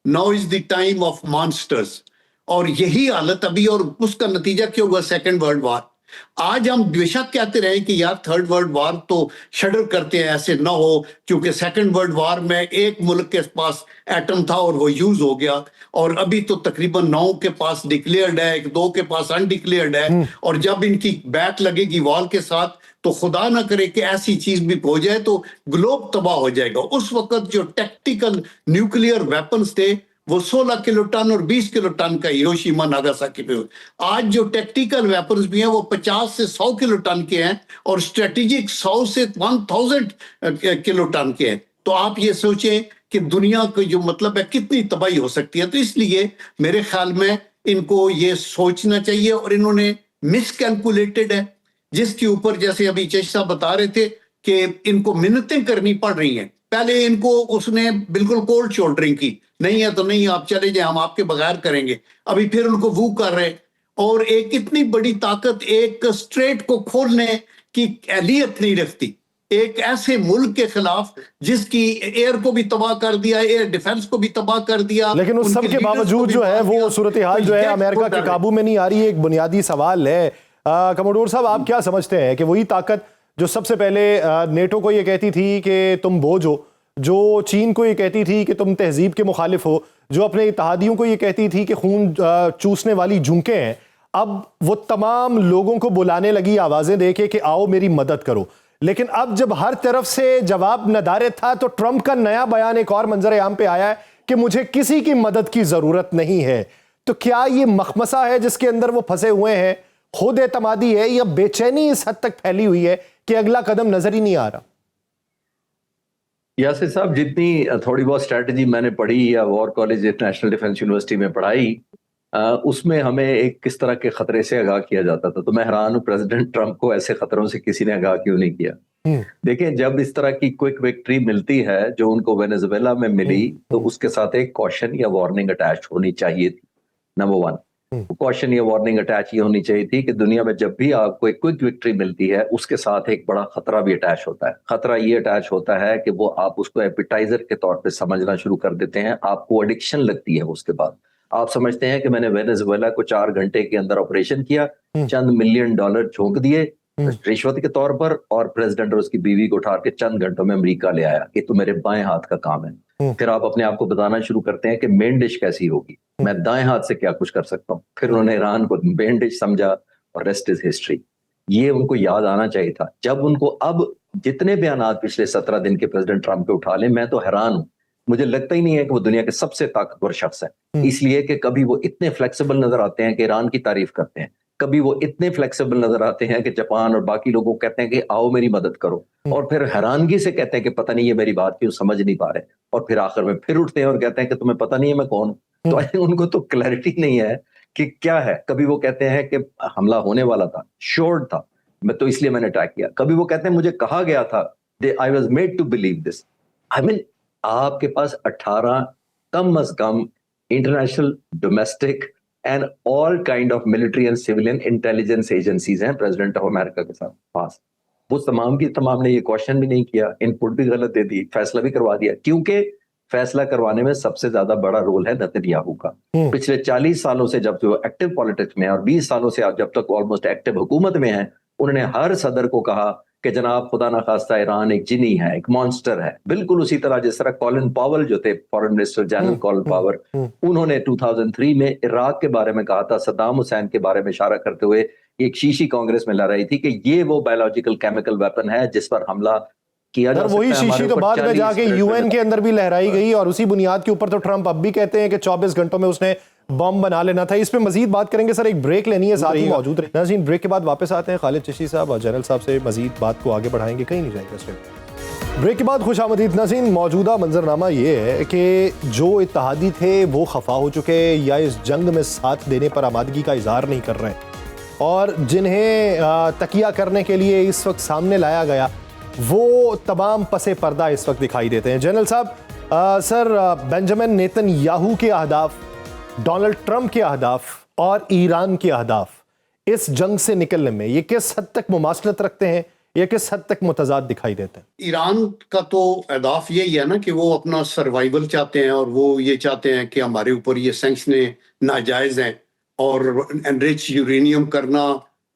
now is the time of monsters. और यही हालत अभी, और उसका नतीजा क्या हुआ? Second world war. आज हम बेशक कहते रहे कि यार थर्ड वर्ल्ड वॉर तो शडर करते हैं, ऐसे ना हो, क्योंकि सेकंड वर्ल्ड वॉर में एक मुल्क के पास एटम था और वो यूज हो गया, और अभी तो तकरीबन 9 के पास डिक्लेयर्ड है, 2 के पास अनडिक्लेयर्ड है, और जब इनकी बैक लगेगी वॉल के साथ तो खुदा ना करे कि ऐसी चीज भी हो जाए तो ग्लोब तबाह हो जाएगा। उस वक्त जो टैक्टिकल न्यूक्लियर वेपन्स थे वो 16 किलो टन और 20 किलो टन का हिरोशिमा नागासाकी पे। आज जो टैक्टिकल वेपन्स भी हैं वो 50 से 100 किलो टन के हैं और स्ट्रेटेजिक 100 से 1000 किलो टन के हैं। तो आप ये सोचें कि दुनिया को जो मतलब है कितनी तबाही हो सकती है। तो इसलिए मेरे ख्याल में इनको ये सोचना चाहिए, और इन्होंने मिसकैलकुलेटेड है, जिसके ऊपर जैसे अभी चेश साहब बता रहे थे कि इनको मिन्नतें करनी पड़ रही हैं। पहले इनको उसने बिल्कुल कोल्ड शोल्डरिंग की, नहीं है तो नहीं, आप चले जाए, हम आपके बगैर करेंगे। अभी फिर उनको वो कर रहे, और एक इतनी बड़ी ताकत एक स्ट्रेट को खोलने की अहलियत नहीं रखती, एक ऐसे मुल्क के खिलाफ जिसकी एयर को भी तबाह कर दिया, एयर डिफेंस को भी तबाह कर दिया। लेकिन उस सब के बावजूद जो है वो सूरत हाल जो है अमेरिका के काबू में नहीं आ रही है। एक बुनियादी सवाल है कमोडोर साहब, आप क्या समझते हैं कि वही ताकत जो सबसे पहले नेटो को ये कहती थी कि तुम बोझ हो, जो चीन को ये कहती थी कि तुम तहजीब के मुखालिफ हो, जो अपने इत्तेहादियों को ये कहती थी कि खून चूसने वाली झुंके हैं, अब वो तमाम लोगों को बुलाने लगी आवाजें देके कि आओ मेरी मदद करो। लेकिन अब जब हर तरफ से जवाब नदारे था तो ट्रंप का नया बयान एक और मंजर आम पे आया है कि मुझे किसी की मदद की जरूरत नहीं है। तो क्या ये मखमसा है जिसके अंदर वो फंसे हुए हैं, खुद एतमादी है, या बेचैनी इस हद तक फैली हुई है कि अगला कदम नजर ही नहीं आ रहा? यासिर साहब, जितनी थोड़ी बहुत स्ट्रैटेजी मैंने पढ़ी या war college national defence university में पढ़ाई, उसमें हमें एक किस तरह के खतरे से आगाह किया जाता था। तो मैं हैरान हूं प्रेसिडेंट ट्रंप को ऐसे खतरों से किसी ने आगाह क्यों नहीं किया। देखिए, जब इस तरह की क्विक विक्ट्री मिलती है जो उनको वेनेजुएला में मिली, तो उसके साथ एक कॉशन या वार्निंग अटैच होनी चाहिए थी। नंबर वन, कॉशन या वार्निंग अटैच ये होनी चाहिए थी कि दुनिया में जब भी आपको एक क्विक विक्ट्री मिलती है उसके साथ एक बड़ा खतरा भी अटैच होता है। खतरा ये अटैच होता है कि वो आप उसको एपिटाइजर के तौर पे समझना शुरू कर देते हैं, आपको एडिक्शन लगती है। उसके बाद आप समझते हैं कि मैंने वेनेजुएला को 4 घंटे के अंदर ऑपरेशन किया, चंद मिलियन डॉलर झोंक दिए रिश्वत के तौर पर, और प्रेसिडेंट और उसकी बीवी को उठा के चंद घंटों में अमेरिका ले आया कि तो मेरे बाएं हाथ का काम है। फिर आप अपने आप को बताना शुरू करते हैं कि मेन डिश कैसी होगी, मैं दाएं हाथ से क्या कुछ कर सकता हूँ। फिर उन्होंने ईरान को मेन डिश समझा और रेस्ट इज हिस्ट्री। ये उनको याद आना चाहिए था। जब उनको अब जितने बयान पिछले 17 दिन के प्रेसिडेंट ट्रंप के उठा ले, मैं तो हैरान हूं। मुझे लगता ही नहीं है कि वो दुनिया के सबसे ताकतवर शख्स है, इसलिए कि कभी वो इतने फ्लेक्सिबल नजर आते हैं कि ईरान की तारीफ करते हैं, कभी वो इतने फ्लेक्सिबल नजर आते हैं कि जापान और बाकी लोगों को कहते हैं कि आओ मेरी मदद करो, और फिर हैरानगी से कहते हैं कि पता नहीं ये मेरी बात क्यों समझ नहीं पा रहे, और फिर आखिर में फिर उठते हैं और कहते हैं कि तुम्हें पता नहीं है मैं कौन हूं। तो उनको तो क्लैरिटी नहीं है कि क्या है। कभी वो कहते हैं कि हमला होने वाला था, श्योर्ड था मैं, तो इसलिए मैंने अटैक किया। कभी वो कहते हैं मुझे कहा गया था, I was made to believe this. I mean, आपके पास 18 कम अज कम international, domestic and all kind of military and civilian intelligence agencies हैं प्रेसिडेंट ऑफ अमेरिका के साथ पास। वो तमाम की तमाम ने ये क्वेश्चन भी नहीं किया, इनपुट भी गलत दे दी, फैसला भी करवा दिया, क्योंकि फैसला करवाने में सबसे ज्यादा बड़ा रोल है नेतन्याहू का। पिछले 40 सालों से जब वो एक्टिव पॉलिटिक्स में है, और 20 सालों से आप जब तक ऑलमोस्ट एक्टिव हुकूमत में है, उन्होंने हर सदर को कहा कि जनाब खुदा ना खास्ता ईरान एक जिनी है, एक मॉन्स्टर है। बिल्कुल उसी तरह जिस तरह कॉलिन पावल जो थे foreign minister general Colin power, उन्होंने 2003 में इराक के बारे में कहा था, सद्दाम हुसैन के बारे में इशारा करते हुए एक शीशी कांग्रेस में लहराई थी कि ये वो बायोलॉजिकल केमिकल वेपन है जिस पर हमला किया जा सकता है। वही शीशी तो बाद में जाके यूएन के अंदर भी लहराई गई, और उसी बुनियाद के ऊपर तो ट्रंप अब भी कहते हैं कि 24 घंटों में उसने बम बना लेना था। इस पे मजीद बात करेंगे सर, एक ब्रेक लेनी है, साथ ही मौजूद रहे नाज़रीन। ब्रेक के बाद वापस आते हैं, खालिद चिश्ती साहब और जनरल साहब से मजीद बात को आगे बढ़ाएंगे, कहीं नहीं जाएंगे। ब्रेक के बाद खुशामदीद नाज़रीन। मौजूदा मंजरनामा ये है कि जो इत्तेहादी थे वो खफा हो चुके या इस जंग में साथ देने पर आमादगी का इजहार नहीं कर रहे, और जिन्हें तकिया करने के लिए इस वक्त सामने लाया गया वो तमाम पसे पर्दा इस वक्त दिखाई देते हैं। जनरल साहब, सर बेंजामिन नेतन्याहू के अहदाफ, डोनाल्ड ट्रंप के अहदाफ और ईरान के अहदाफ इस जंग से निकलने में ये किस हद तक मुमासलत रखते हैं या किस हद तक मुतजाद दिखाई देते हैं? ईरान का तो अहदाफ यही है ना कि वो अपना सर्वाइवल चाहते हैं, और वो ये चाहते हैं कि हमारे ऊपर ये सैंक्शनें नाजायज हैं, और एनरिच यूरेनियम करना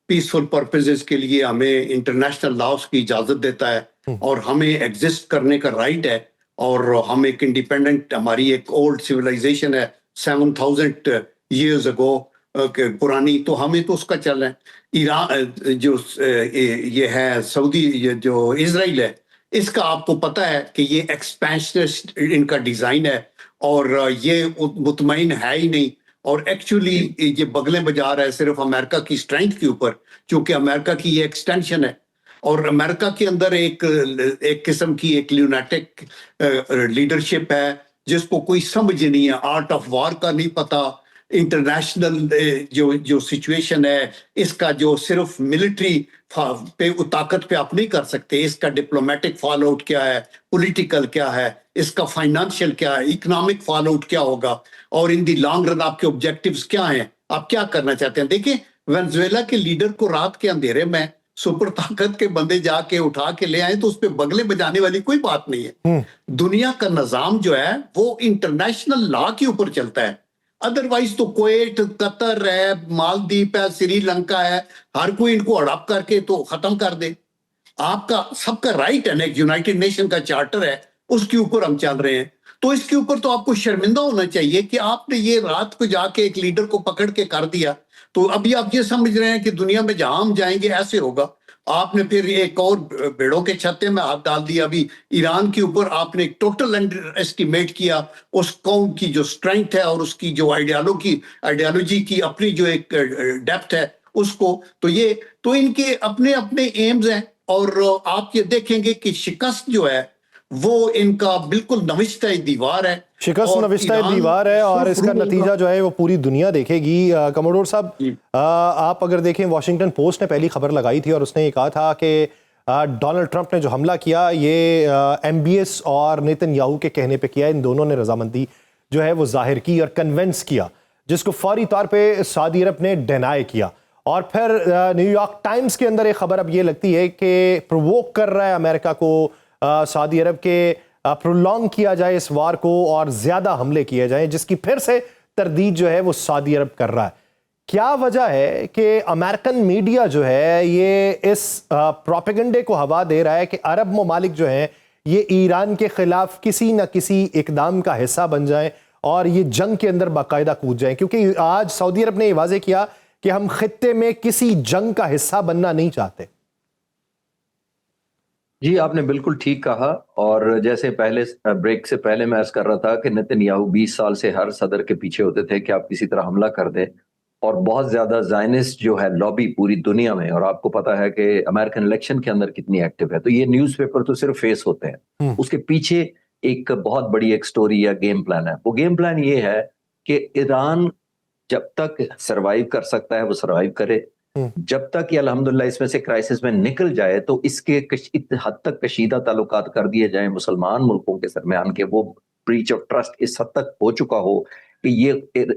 पीसफुल पर्पसेस के लिए हमें इंटरनेशनल लॉस की इजाजत देता है, और हमें एग्जिस्ट करने का राइट है, और हम एक इंडिपेंडेंट, हमारी एक ओल्ड सिविलाइजेशन है 7000 years ago पुरानी, तो हमें तो उसका चल रहा है। ईरान जो ये है सऊदी, ये जो इजराइल है, इसका आपको पता है कि ये एक्सपेंशनिस्ट इनका डिजाइन है, और ये मुतमईन है ही नहीं, और एक्चुअली ये बगलें बजा रहा है सिर्फ अमेरिका की स्ट्रेंथ के ऊपर, क्योंकि अमेरिका की ये एक्सटेंशन है, और अमेरिका के अंदर एक किस्म की एक ल्यूनेटिक लीडरशिप है जिसको कोई समझ नहीं है, आर्ट ऑफ वार का नहीं पता, इंटरनेशनल जो जो सिचुएशन है, इसका जो सिर्फ मिलिट्री पे ताकत पे आप नहीं कर सकते, इसका डिप्लोमेटिक फॉल आउट क्या है, पॉलिटिकल क्या है, इसका फाइनेंशियल क्या है, इकोनॉमिक फॉल आउट क्या होगा, और इन दी लॉन्ग रन आपके ऑब्जेक्टिव्स क्या हैं, आप क्या करना चाहते हैं। देखिए वेनेजुएला के लीडर को रात के अंधेरे में सुपर ताकत के बंदे जाके उठा के ले आए, तो उस पर बगले बजाने वाली कोई बात नहीं है। दुनिया का निजाम जो है वो इंटरनेशनल लॉ के ऊपर चलता है। अदरवाइज तो कुवैत, कतर है, मालदीव है, श्रीलंका है, हर कोई इनको हड़प करके तो खत्म कर दे। आपका सबका राइट है ना, एक यूनाइटेड नेशन का चार्टर है, उसके ऊपर हम चल रहे हैं। तो इसके ऊपर तो आपको शर्मिंदा होना चाहिए कि आपने ये रात को जाके एक लीडर को पकड़ के कर दिया। तो अभी आप ये समझ रहे हैं कि दुनिया में जहां हम जाएंगे ऐसे होगा। आपने फिर एक और भेड़ों के छत्ते में हाथ डाल दिया। अभी ईरान के ऊपर आपने एक टोटल अंडर एस्टिमेट किया उस कौम की जो स्ट्रेंथ है और उसकी जो आइडियोलॉजी की अपनी जो एक डेप्थ है उसको। तो ये तो इनके अपने अपने एम्स हैं, और आप ये देखेंगे कि शिकस्त जो है वो इनका बिल्कुल नविश्ता दीवार है, शिकस्त नविश्ता दीवार है, और इसका नतीजा जो है वो पूरी दुनिया देखेगी। कमोडोर साहब, आप अगर देखें, वॉशिंगटन पोस्ट ने पहली खबर लगाई थी और उसने ये कहा था कि डोनाल्ड ट्रंप ने जो हमला किया ये एमबीएस और नेतन्याहू के कहने पे किया। इन दोनों ने रजामंदी जो है वो जाहिर की और कन्विंस किया, जिसको फौरी तौर पे सऊदी अरब ने डिनाई किया। और फिर न्यूयॉर्क टाइम्स के अंदर एक खबर अब ये लगती है कि प्रोवोक कर रहा है अमेरिका को सऊदी अरब के प्रोलॉन्ग किया जाए इस वार को और ज्यादा हमले किए जाएं, जिसकी फिर से तरदीद जो है वो सऊदी अरब कर रहा है। क्या वजह है कि अमेरिकन मीडिया जो है ये इस प्रोपेगेंडे को हवा दे रहा है कि अरब ममालिक जो हैं ये ईरान के खिलाफ किसी न किसी इकदाम का हिस्सा बन जाएं और ये जंग के अंदर बाकायदा कूद जाएं? क्योंकि आज सऊदी अरब ने ये वाजे किया कि हम खित्ते में किसी जंग का हिस्सा बनना नहीं चाहते। जी, आपने बिल्कुल ठीक कहा। और जैसे पहले ब्रेक से पहले मैं अर्ज कर रहा था कि नेतन्याहू 20 साल से हर सदर के पीछे होते थे कि आप किसी तरह हमला कर दें, और बहुत ज्यादा ज़ायनिस्ट जो है लॉबी पूरी दुनिया में, और आपको पता है कि अमेरिकन इलेक्शन के अंदर कितनी एक्टिव है। तो ये न्यूज़पेपर तो सिर्फ फेस होते हैं, उसके पीछे एक बहुत बड़ी एक स्टोरी या गेम प्लान है। वो गेम प्लान ये है कि ईरान जब तक सरवाइव कर सकता है वो सरवाइव करे, जब तक ये अल्हम्दुलिल्लाह इसमें से क्राइसिस में निकल जाए तो इसके इतने हद तक कशीदा ताल्लुकात कर दिए जाएं मुसलमान मुल्कों के दरमियान के वो ब्रीच ऑफ ट्रस्ट इस हद तक हो चुका हो कि ये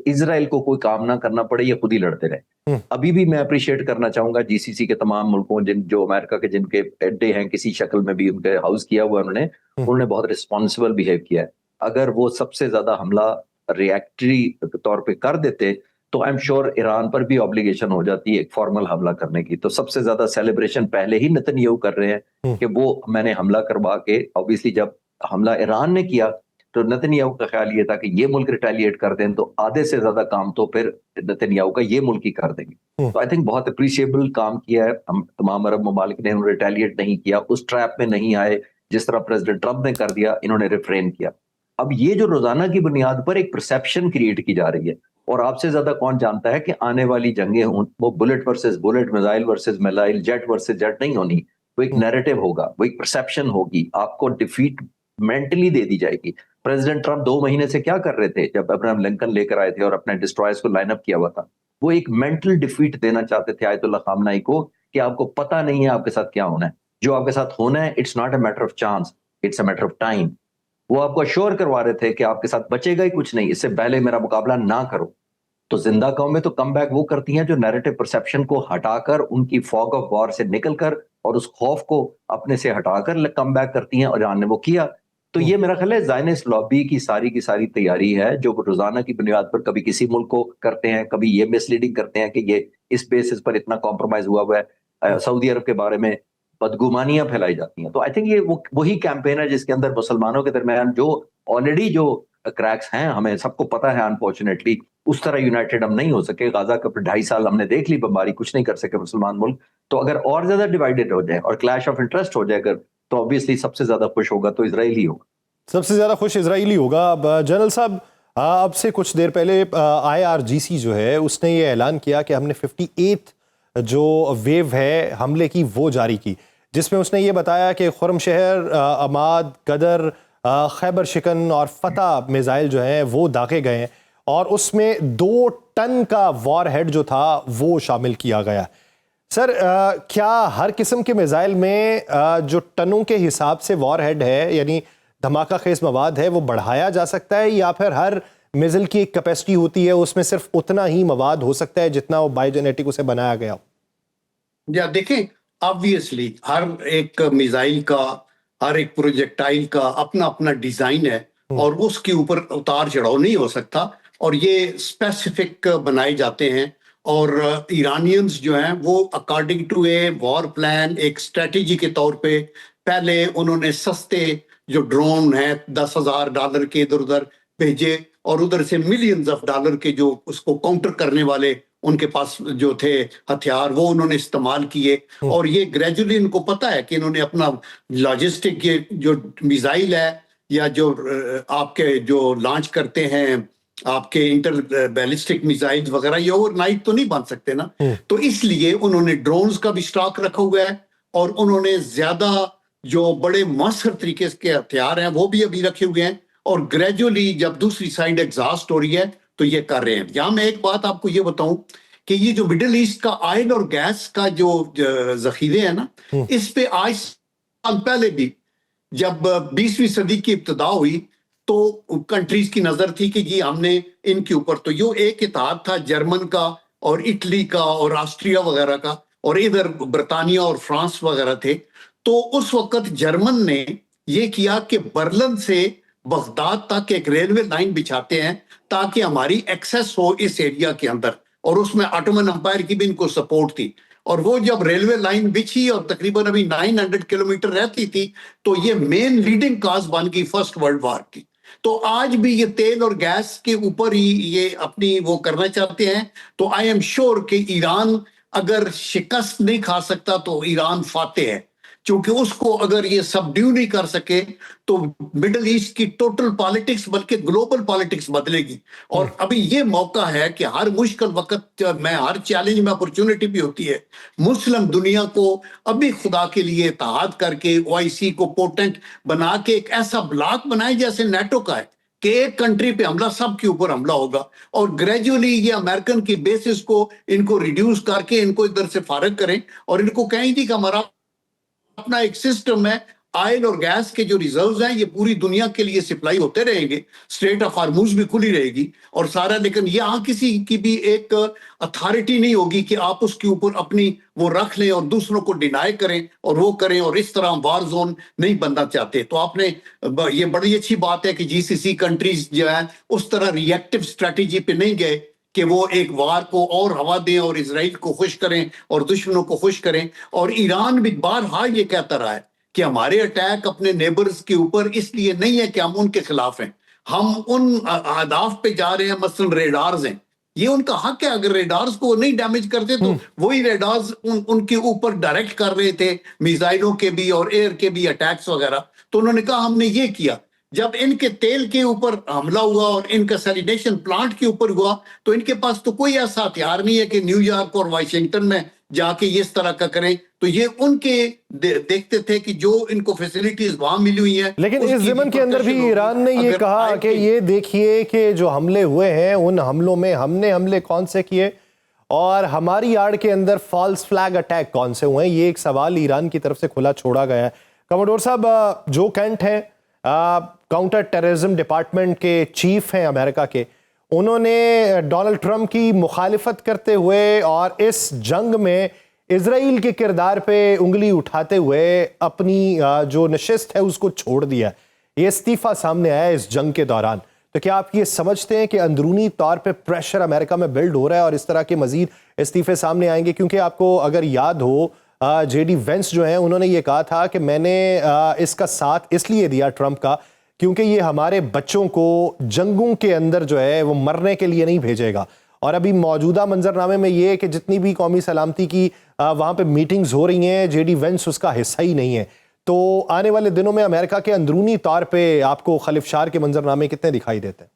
इजराइल को कोई काम ना करना पड़े, ये खुद ही लड़ते रहे। अभी भी मैं अप्रिशिएट करना चाहूंगा जीसीसी के तमाम मुल्कों जो अमेरिका के जिनके अड्डे हैं किसी शक्ल में भी उनके हाउस किया हुआ उन्होंने बहुत रिस्पॉन्सिबल बिहेव किया है। अगर वो सबसे ज्यादा हमला रिएक्टरी तौर पर कर देते तो आई एम श्योर ईरान पर भी ऑब्लिगेशन हो जाती है एक फॉर्मल हमला करने की। तो सबसे ज्यादा सेलिब्रेशन पहले ही नेतन्याहू कर रहे हैं कि वो मैंने हमला करवा के, ऑब्वियसली जब हमला ईरान ने किया तो नेतन्याहू का ख्याल ये था कि ये मुल्क रिटेलिएट कर दें, तो आधे से ज्यादा काम तो फिर नेतन्याहू का ये मुल्क ही कर देंगे। तो आई थिंक बहुत अप्रिशिएबल काम किया है हम तमाम अरब ममालिक ने, रिटेलिएट नहीं किया, उस ट्रैप में नहीं आए जिस तरह प्रेसिडेंट ट्रंप ने कर दिया, इन्होंने रिफ्रेन किया। अब ये जो रोजाना की बुनियाद पर एक परसेप्शन क्रिएट की जा रही है, और आपसे ज्यादा कौन जानता है कि आने वाली जंगें वो bullet versus bullet, missile versus missile, jet versus jet नहीं होनी। वो एक नैरेटिव होगा, वो एक परसेप्शन होगी, आपको डिफीट मेंटली दे दी जाएगी। प्रेसिडेंट ट्रंप 2 महीने से क्या कर रहे थे जब अब्राहम लिंकन लेकर आए थे और अपने डिस्ट्रॉयर्स को लाइन अप किया हुआ था? वो एक मेंटल डिफीट देना चाहते थे आयतुल्लाह खामनाई को कि आपको पता नहीं है आपके साथ क्या होना है। जो आपके साथ होना है it's not a matter of chance, it's a matter of time. वो आपको अश्योर करवा रहे थे कि आपके साथ बचेगा ही कुछ नहीं, इससे पहले मेरा मुकाबला ना करो। तो जिंदा कौमें तो कम बैक वो करती हैं जो नैरेटिव परसेप्शन को हटाकर, उनकी फॉग ऑफ वॉर से निकलकर और उस खौफ को अपने से हटाकर कम बैक करती हैं, और ईरान ने वो किया। तो ये मेरा ख्याल है ज़ायनिस्ट लॉबी की सारी तैयारी है, जो रोजाना की बुनियाद पर कभी किसी मुल्क को करते हैं, कभी ये मिसलीडिंग करते हैं कि ये इस बेसिस पर इतना कॉम्प्रोमाइज हुआ है। सऊदी अरब के बारे में बदगुमानियां फैलाई जाती हैं। तो आई थिंक ये वही कैंपेन है जिसके अंदर मुसलमानों के दरमियान जो ऑलरेडी जो क्रैक्स हैं, हमें सबको पता है अनफॉर्चुनेटली, उस तरह यूनाइटेड हम नहीं हो सके। गाजा का 2.5 साल हमने देख ली बमबारी, कुछ नहीं कर सके मुसलमान मुल्क। तो अगर और ज्यादा डिवाइडेड हो जाए और क्लैश ऑफ इंटरेस्ट हो जाए अगर, तो ऑब्वियसली सबसे ज्यादा खुश होगा तो इजराइल ही होगा, सबसे ज्यादा खुश इजराइल ही होगा। अब जनरल साहब, अब से कुछ देर पहले IRGC जो है उसने ये ऐलान किया कि हमने 58th जो वेव है हमले की वो जारी की, जिसमें उसने ये बताया कि खुरम शहर, अमाद, कदर, खैबर शिकन और फतह मिसाइल जो हैं वो दागे गए हैं। और उसमें 2 टन का वॉर हेड जो था वो शामिल किया गया। सर, क्या हर किस्म के मिसाइल में जो टनों के हिसाब से वॉर हेड है, यानी धमाका खेज मवाद है, वो बढ़ाया जा सकता है, या फिर हर मिसाइल की एक कैपेसिटी होती है, उसमें सिर्फ उतना ही मवाद हो सकता है जितना वो बायोजेनेटिक उसे बनाया गया हो? या देखें, ऑब्वियसली हर एक मिसाइल का, हर एक प्रोजेक्टाइल का अपना अपना डिजाइन है और उसके ऊपर उतार चढ़ाव नहीं हो सकता, और ये स्पेसिफिक बनाए जाते हैं। और ईरानियंस जो हैं वो according to a war plan, एक स्ट्रेटेजी के तौर पे पहले उन्होंने सस्ते जो ड्रोन हैं $10,000 के इधर उधर भेजे, और उधर से मिलियंस ऑफ डॉलर के जो उसको काउंटर करने वाले उनके पास जो थे हथियार, वो उन्होंने इस्तेमाल किए। और ये ग्रेजुअली इनको पता है कि इन्होंने अपना लॉजिस्टिक, ये जो मिसाइल है या जो आपके जो लॉन्च करते हैं आपके इंटर बैलिस्टिक मिसाइल वगैरह, ये ओवरनाइट तो नहीं बन सकते ना। तो इसलिए उन्होंने ड्रोन्स का भी स्टॉक रखा हुआ है, और उन्होंने ज्यादा जो बड़े मौसर तरीके के हथियार हैं वो भी अभी रखे हुए हैं। और ग्रेजुअली जब दूसरी साइड एग्जॉस्ट हो रही है तो ये कर रहे हैं। यहां मैं एक बात आपको ये बताऊं कि ये जो मिडिल ईस्ट का ऑयल और गैस का जो जखीरे है ना, इस पे आज साल पहले भी जब 20वीं सदी की इब्तिदा हुई तो कंट्रीज की नजर थी कि जी हमने इनके ऊपर, तो यो एक इत्तेहाद था जर्मन का और इटली का और ऑस्ट्रिया वगैरह का, और इधर ब्रिटानिया और फ्रांस वगैरह थे। तो उस वक्त जर्मन ने ये किया कि बर्लिन से बगदाद तक एक रेलवे लाइन बिछाते हैं ताकि हमारी एक्सेस हो इस एरिया के अंदर, और उसमें ऑटोमन एम्पायर की भी इनको सपोर्ट थी। और वो जब रेलवे लाइन बिछी और तकरीबन अभी 900 किलोमीटर रहती थी, तो ये मेन लीडिंग काज बन गई फर्स्ट वर्ल्ड वॉर की। तो आज भी ये तेल और गैस के ऊपर ही ये अपनी वो करना चाहते हैं। तो आई एम श्योर कि ईरान अगर शिकस्त नहीं खा सकता तो ईरान फाते है, क्योंकि उसको अगर ये सबड्यू नहीं कर सके तो मिडिल ईस्ट की टोटल पॉलिटिक्स बल्कि ग्लोबल पॉलिटिक्स बदलेगी। और अभी ये मौका है कि हर मुश्किल वक्त में, हर चैलेंज में अपॉर्चुनिटी भी होती है। मुस्लिम दुनिया को अभी खुदा के लिए इत्तेहाद करके ओआईसी को पोटेंट बना के एक ऐसा ब्लॉक बनाए जैसे नेटो का है कि एक कंट्री पे हमला, सब के ऊपर हमला होगा, और ग्रेजुअली ये अमेरिकन की बेसिस को इनको रिड्यूस करके इनको इधर से फारग करें, और इनको कहें कि हमारा अपना एक सिस्टम है, ऑयल और गैस के जो रिजर्व्स हैं ये पूरी दुनिया के लिए सप्लाई होते रहेंगे, स्ट्रेट ऑफ हार्मूज भी खुली रहेगी और सारा। लेकिन यहाँ किसी की भी एक अथॉरिटी नहीं होगी कि आप उसके ऊपर अपनी वो रख लें और दूसरों को डिनाई करें और वो करें, और इस तरह वार जोन नहीं बनना चाहते। तो आपने ये बड़ी अच्छी बात है कि जीसीसी कंट्रीज जो है उस तरह रिएक्टिव स्ट्रेटेजी पे नहीं गए कि वो एक वार को और हवा दें और इजराइल को खुश करें और दुश्मनों को खुश करें। और ईरान भी बारहा ये कहता रहा है कि हमारे अटैक अपने नेबर्स के ऊपर इसलिए नहीं है कि हम उनके खिलाफ हैं, हम उन अहदाफ पे जा रहे हैं, मसलन रेडार्स हैं, ये उनका हक है। अगर रेडार्स को नहीं डैमेज करते तो वही रेडार्स उनके ऊपर डायरेक्ट कर रहे थे मिसाइलों के भी और एयर के भी अटैक्स वगैरह। तो उन्होंने कहा हमने ये किया। जब इनके तेल के ऊपर हमला हुआ और इनका सैलिनेशन प्लांट के ऊपर हुआ तो इनके पास तो कोई ऐसा हथियार नहीं है कि न्यूयॉर्क और वाशिंगटन में जाके इस तरह का करें। तो ये उनके देखते थे कि जो इनको फैसिलिटीज वहां मिली हुई है। लेकिन इस ज़मन के अंदर भी ईरान ने ये कहा कि ये देखिए कि जो हमले हुए हैं उन हमलों में हमने हमले कौन से किए और हमारी आड़ के अंदर फॉल्स फ्लैग अटैक कौन से हुए हैं। ये एक सवाल ईरान की तरफ से खुला छोड़ा गया है। कमोडोर साहब, जो कैंट हैं काउंटर टेररिज्म डिपार्टमेंट के चीफ हैं अमेरिका के, उन्होंने डोनाल्ड ट्रंप की मुखालिफत करते हुए और इस जंग में इजराइल के किरदार पे उंगली उठाते हुए अपनी जो नशिस्त है उसको छोड़ दिया। ये इस्तीफा सामने आया इस जंग के दौरान। तो क्या आप ये समझते हैं कि अंदरूनी तौर पे प्रेशर अमेरिका में बिल्ड हो रहा है और इस तरह के मजीद इस्तीफे सामने आएंगे? क्योंकि आपको अगर याद हो जेडी वेंस जो है उन्होंने ये कहा था कि मैंने इसका साथ इसलिए दिया ट्रंप का क्योंकि ये हमारे बच्चों को जंगों के अंदर जो है वो मरने के लिए नहीं भेजेगा। और अभी मौजूदा मंजरनामे में ये है कि जितनी भी कौमी सलामती की वहाँ पे मीटिंग्स हो रही हैं, जेडी वेंस उसका हिस्सा ही नहीं है। तो आने वाले दिनों में अमेरिका के अंदरूनी तौर पे आपको खलिफशार के मंजरनामे कितने दिखाई देते हैं?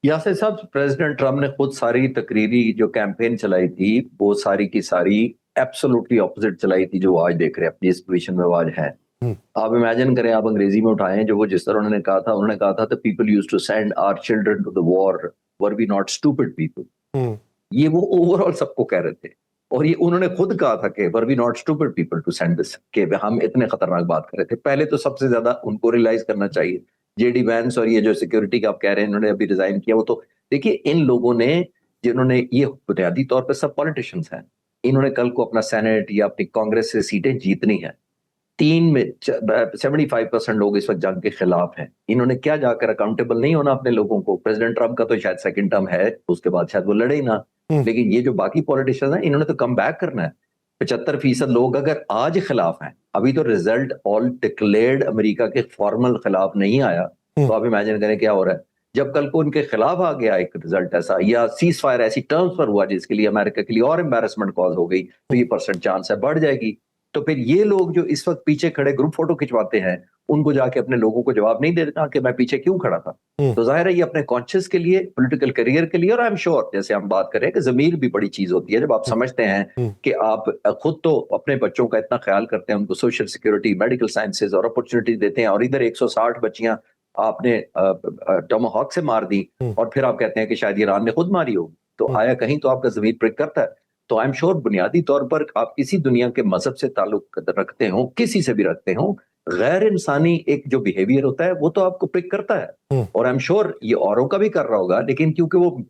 यासिर साहब, प्रेसिडेंट ट्रंप ने खुद सारी तकरीरी जो कैंपेन चलाई थी वो सारी की सारी एब्सोल्युटली ऑपोजिट चलाई थी जो आज देख रहे हैं अपनी इस पोजीशन में आज है। आप इमेजिन करें, आप अंग्रेजी में उठाएं जो वो जिस तरह उन्होंने कहा था the people used to send our children to the war, were we not stupid people. ये वो ओवरऑल सबको कह रहे थे, और ये उन्होंने खुद कहा था कि were we not stupid people to send this, कि हम इतने खतरनाक बात कर रहे थे। पहले तो सबसे ज्यादा उनको रियलाइज करना चाहिए। जेडी वैंस और ये जो सिक्योरिटी का आप कह रहे हैं इन्होंने अभी रिजाइन किया, वो तो देखिए इन लोगों ने, जिन्होंने ये बुनियादी तौर पर सब पॉलिटिशियंस हैं, इन्होंने कल को अपना सेनेट या अपनी कांग्रेस से सीटें जीतनी है। 75% लोग इस वक्त जंग के खिलाफ हैं। इन्होंने क्या जाकर अकाउंटेबल नहीं होना अपने लोगों को? प्रेसिडेंट ट्रम्प का तो शायद सेकंड टर्म है, उसके बाद शायद वो लड़े ही ना, लेकिन ये जो बाकी पॉलिटिशियंस हैं इन्होंने तो कम बैक करना है। 75% लोग अगर आज खिलाफ हैं, अभी तो रिजल्ट ऑल डिक्लेयर्ड अमेरिका के फॉर्मल खिलाफ नहीं आया, तो आप इमेजिन करें क्या हो रहा है। जब कल को उनके खिलाफ आ गया एक रिजल्ट ऐसा, या सीज फायर ऐसी टर्म्स पर हुआ जिसके लिए अमेरिका के लिए और एम्बैरेसमेंट कॉज हो गई, तो ये परसेंट चांस है बढ़ जाएगी। तो फिर ये लोग जो इस वक्त पीछे खड़े ग्रुप फोटो खिंचवाते हैं, उनको जाके अपने लोगों को जवाब नहीं देता कि मैं पीछे क्यों खड़ा था। तो जाहिर है ये अपने कॉन्शियस के लिए, पॉलिटिकल करियर के लिए, और आई एम श्योर जैसे हम बात करें कि जमीर भी बड़ी चीज होती है। जब आप समझते हैं कि आप खुद तो अपने बच्चों का इतना ख्याल करते हैं, उनको सोशल सिक्योरिटी, मेडिकल साइंसेज और अपॉर्चुनिटी देते हैं, और इधर 160 बच्चियां आपने टोमाहॉक से मार दी, और फिर आप कहते हैं कि शायद ईरान ने खुद मारी हो, तो आया कहीं तो आपका जमीर प्रिक करता है। तो आई एम श्योर बुनियादी तौर पर आप किसी दुनिया के मजहब से ताल्लुक रखते हो, किसी से भी रखते हो, गैर इंसानी एक जो बिहेवियर होता है वो तो आपको पिक करता है। और आई एम श्योर ये औरों का भी कर रहा होगा, लेकिन क्योंकि वो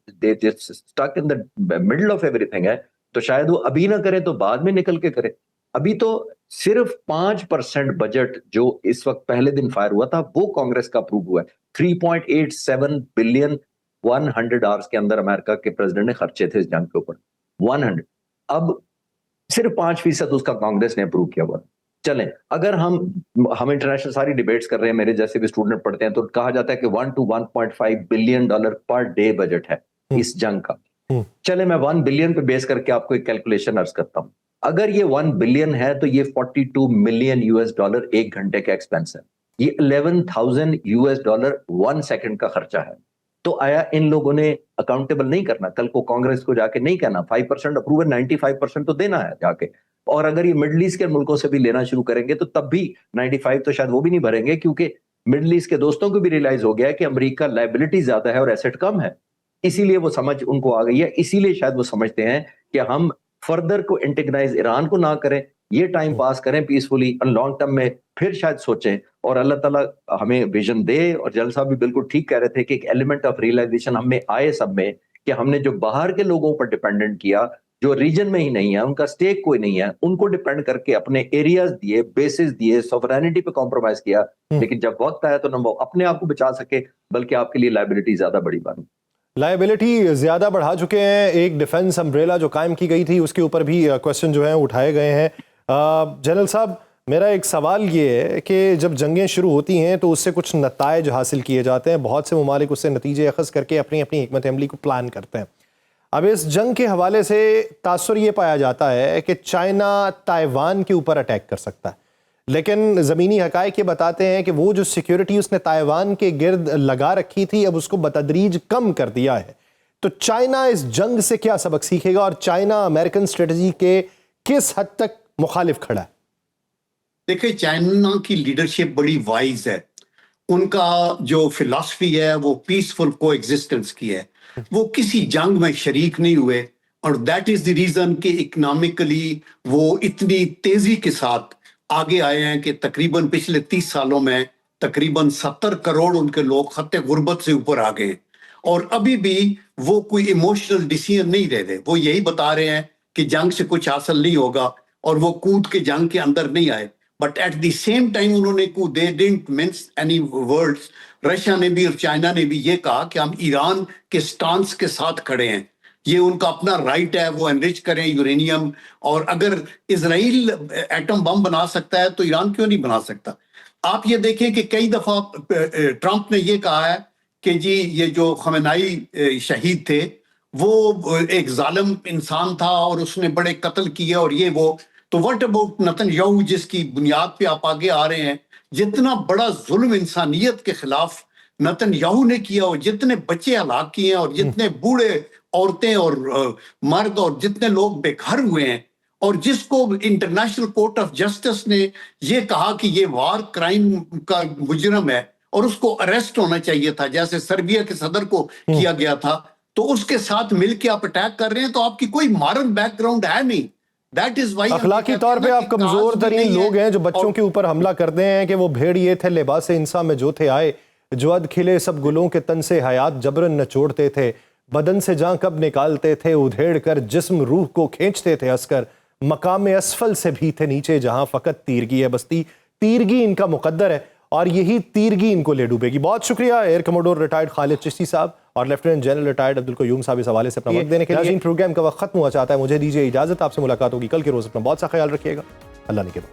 stuck in the middle of everything है, तो शायद वो अभी ना करें तो बाद में निकल के करें। अभी तो सिर्फ 5% बजट जो इस वक्त पहले दिन फायर हुआ था वो कांग्रेस का अप्रूव हुआ है। 3.87 बिलियन 100 आवर्स के अंदर अमेरिका के प्रेसिडेंट ने खर्चे थे इस जंग के ऊपर, 100। अब सिर्फ 5% उसका कांग्रेस ने अप्रूव किया हुआ। चलें, अगर हम इंटरनेशनल सारी डिबेट्स कर रहे हैं, मेरे जैसे भी स्टूडेंट पढ़ते हैं, तो कहा जाता है कि 1 to 1.5 billion dollar per day budget है इस जंग का। चले मैं 1 बिलियन पे बेस करके आपको एक कैलकुलेशन अर्ज करता हूं। अगर ये 1 बिलियन है तो ये 42 मिलियन यूएस डॉलर एक घंटे का एक्सपेंस है। ये 11,000 यूएस डॉलर 1 सेकंड का खर्चा है। तो आया इन लोगों ने अकाउंटेबल नहीं करना? कल को कांग्रेस को जाके नहीं कहना 5% अप्रूवल, 95% तो देना है जाके। और अगर ये मिडल ईस्ट के मुल्कों से भी लेना शुरू करेंगे तो तब भी 95 तो शायद वो भी नहीं भरेंगे, क्योंकि मिडल ईस्ट के दोस्तों को भी रियलाइज हो गया है कि अमेरिका लायबिलिटी ज्यादा है और एसेट कम है। इसीलिए वो समझ उनको आ गई है, इसीलिए शायद वो समझते हैं कि हम फर्दर को इंटेग्राइज ईरान को ना करें, ये टाइम पास करें पीसफुली, लॉन्ग टर्म में फिर शायद सोचें। और अल्लाह ताला हमें विजन दे। और जनरल साहब भी बिल्कुल ठीक कह रहे थे कि एक एलिमेंट ऑफ रियलाइजेशन हमें आए सब में, कि हमने जो बाहर के लोगों पर डिपेंडेंट किया, जो रीजन में ही नहीं है, उनका स्टेक कोई नहीं है, उनको डिपेंड करके अपने एरियाज दिए, बेसिस दिए, सॉवरेनिटी पे कॉम्प्रोमाइज किया। लेकिन जब वक्त आया तो न वो अपने आप को बचा सके, बल्कि आपके लिए लायबिलिटी ज्यादा बड़ी बनी। लायबिलिटी ज़्यादा बढ़ा चुके हैं। एक डिफेंस अम्ब्रेला जो कायम की गई थी उसके ऊपर भी क्वेश्चन जो है उठाए गए हैं। जनरल साहब, मेरा एक सवाल ये है कि जब जंगें शुरू होती हैं तो उससे कुछ नताइज हासिल किए जाते हैं, बहुत से ममालिक उससे नतीजे अखज़ करके अपनी अपनी हिकमत अमली को प्लान करते हैं। अब इस जंग के हवाले से तासुर ये पाया जाता है कि चाइना ताइवान के ऊपर अटैक कर सकता है, लेकिन ज़मीनी हक़ाइक़ ये बताते हैं कि वो जो सिक्योरिटी उसने ताइवान के गिर्द लगा रखी थी अब उसको बतदरीज कम कर दिया है। तो चाइना इस जंग से क्या सबक सीखेगा और चाइना अमेरिकन स्ट्रेटजी के किस हद तक मुखालिफ खड़ा है? देखिए, चाइना की लीडरशिप बड़ी वाइज है। उनका जो फिलॉसफी है वो पीसफुल को एग्जिस्टेंस की है। वो किसी जंग में शरीक नहीं हुए, और दैट इज द रीजन कि इकोनॉमिकली वो इतनी तेजी के साथ आगे आए हैं कि तकरीबन पिछले 30 सालों में तकरीबन 70 करोड़ उनके लोग खत्ते गुर्बत से ऊपर आ गए। और अभी भी वो कोई इमोशनल डिसीजन नहीं ले रहे। वो यही बता रहे हैं कि जंग से कुछ हासिल नहीं होगा, और वो कूद के जंग के अंदर नहीं आए। But at the same time उन्होंने they didn't mince any words. Russia ने भी और चाइना ने भी ये कहा कि हम ईरान के स्टांस के साथ खड़े हैं, ये उनका अपना राइट है, वो एनरिच करें यूरेनियम। और अगर इजराइल एटम बम बना सकता है तो ईरान क्यों नहीं बना सकता? आप ये देखें कि कई दफा ट्रंप ने ये कहा है कि जी ये जो खमेनाई शहीद थे वो एक जालिम इंसान था और उसने बड़े कत्ल किए और ये वो। तो व्हाट अबाउट नेतन्याहू, जिसकी बुनियाद पे आप आगे आ रहे हैं? जितना बड़ा जुल्म इंसानियत के खिलाफ नेतन्याहू ने किया, और जितने बच्चे हलाक किए हैं, और जितने बूढ़े औरतें और मर्द और जितने लोग बेघर हुए हैं, और जिसको इंटरनेशनल कोर्ट ऑफ जस्टिस ने ये कहा कि ये वार क्राइम का मुजरम है और उसको अरेस्ट होना चाहिए था, जैसे सर्बिया के सदर को किया गया था, तो उसके साथ मिलकर आप अटैक कर रहे हैं, तो आपकी कोई मॉरल बैकग्राउंड है नहीं। दैट इज वाई अखलाकी तौर पे आप कमजोर तरीन लोग हैं जो बच्चों के ऊपर हमला करते हैं कि वो भेड़िए थे लिबास इंसान में जो थे आए, जो अद खिले सब गुलों के तन से हयात जबरन नचोड़ते थे, बदन से जान कब निकालते थे उधेड़ कर जिस्म रूह को खींचते थे अस्कर, मकाम असफल से भी थे नीचे जहां फकत तीरगी है, बस्ती तीरगी इनका मुकद्दर है और यही तीरगी इनको ले डूबेगी। बहुत शुक्रिया air commodore retired Khalid Chishti साहब और lieutenant general retired Abdul Qayyum साहब इस हवाले से अपना वक्त देने के लिए। प्रोग्राम का वक्त खत्म हुआ चाहता है, मुझे दीजिए इजाजत, आपसे मुलाकात होगी कल के रोज। अपना बहुत सा ख्याल रखिएगा, अल्लाह ने के बाद।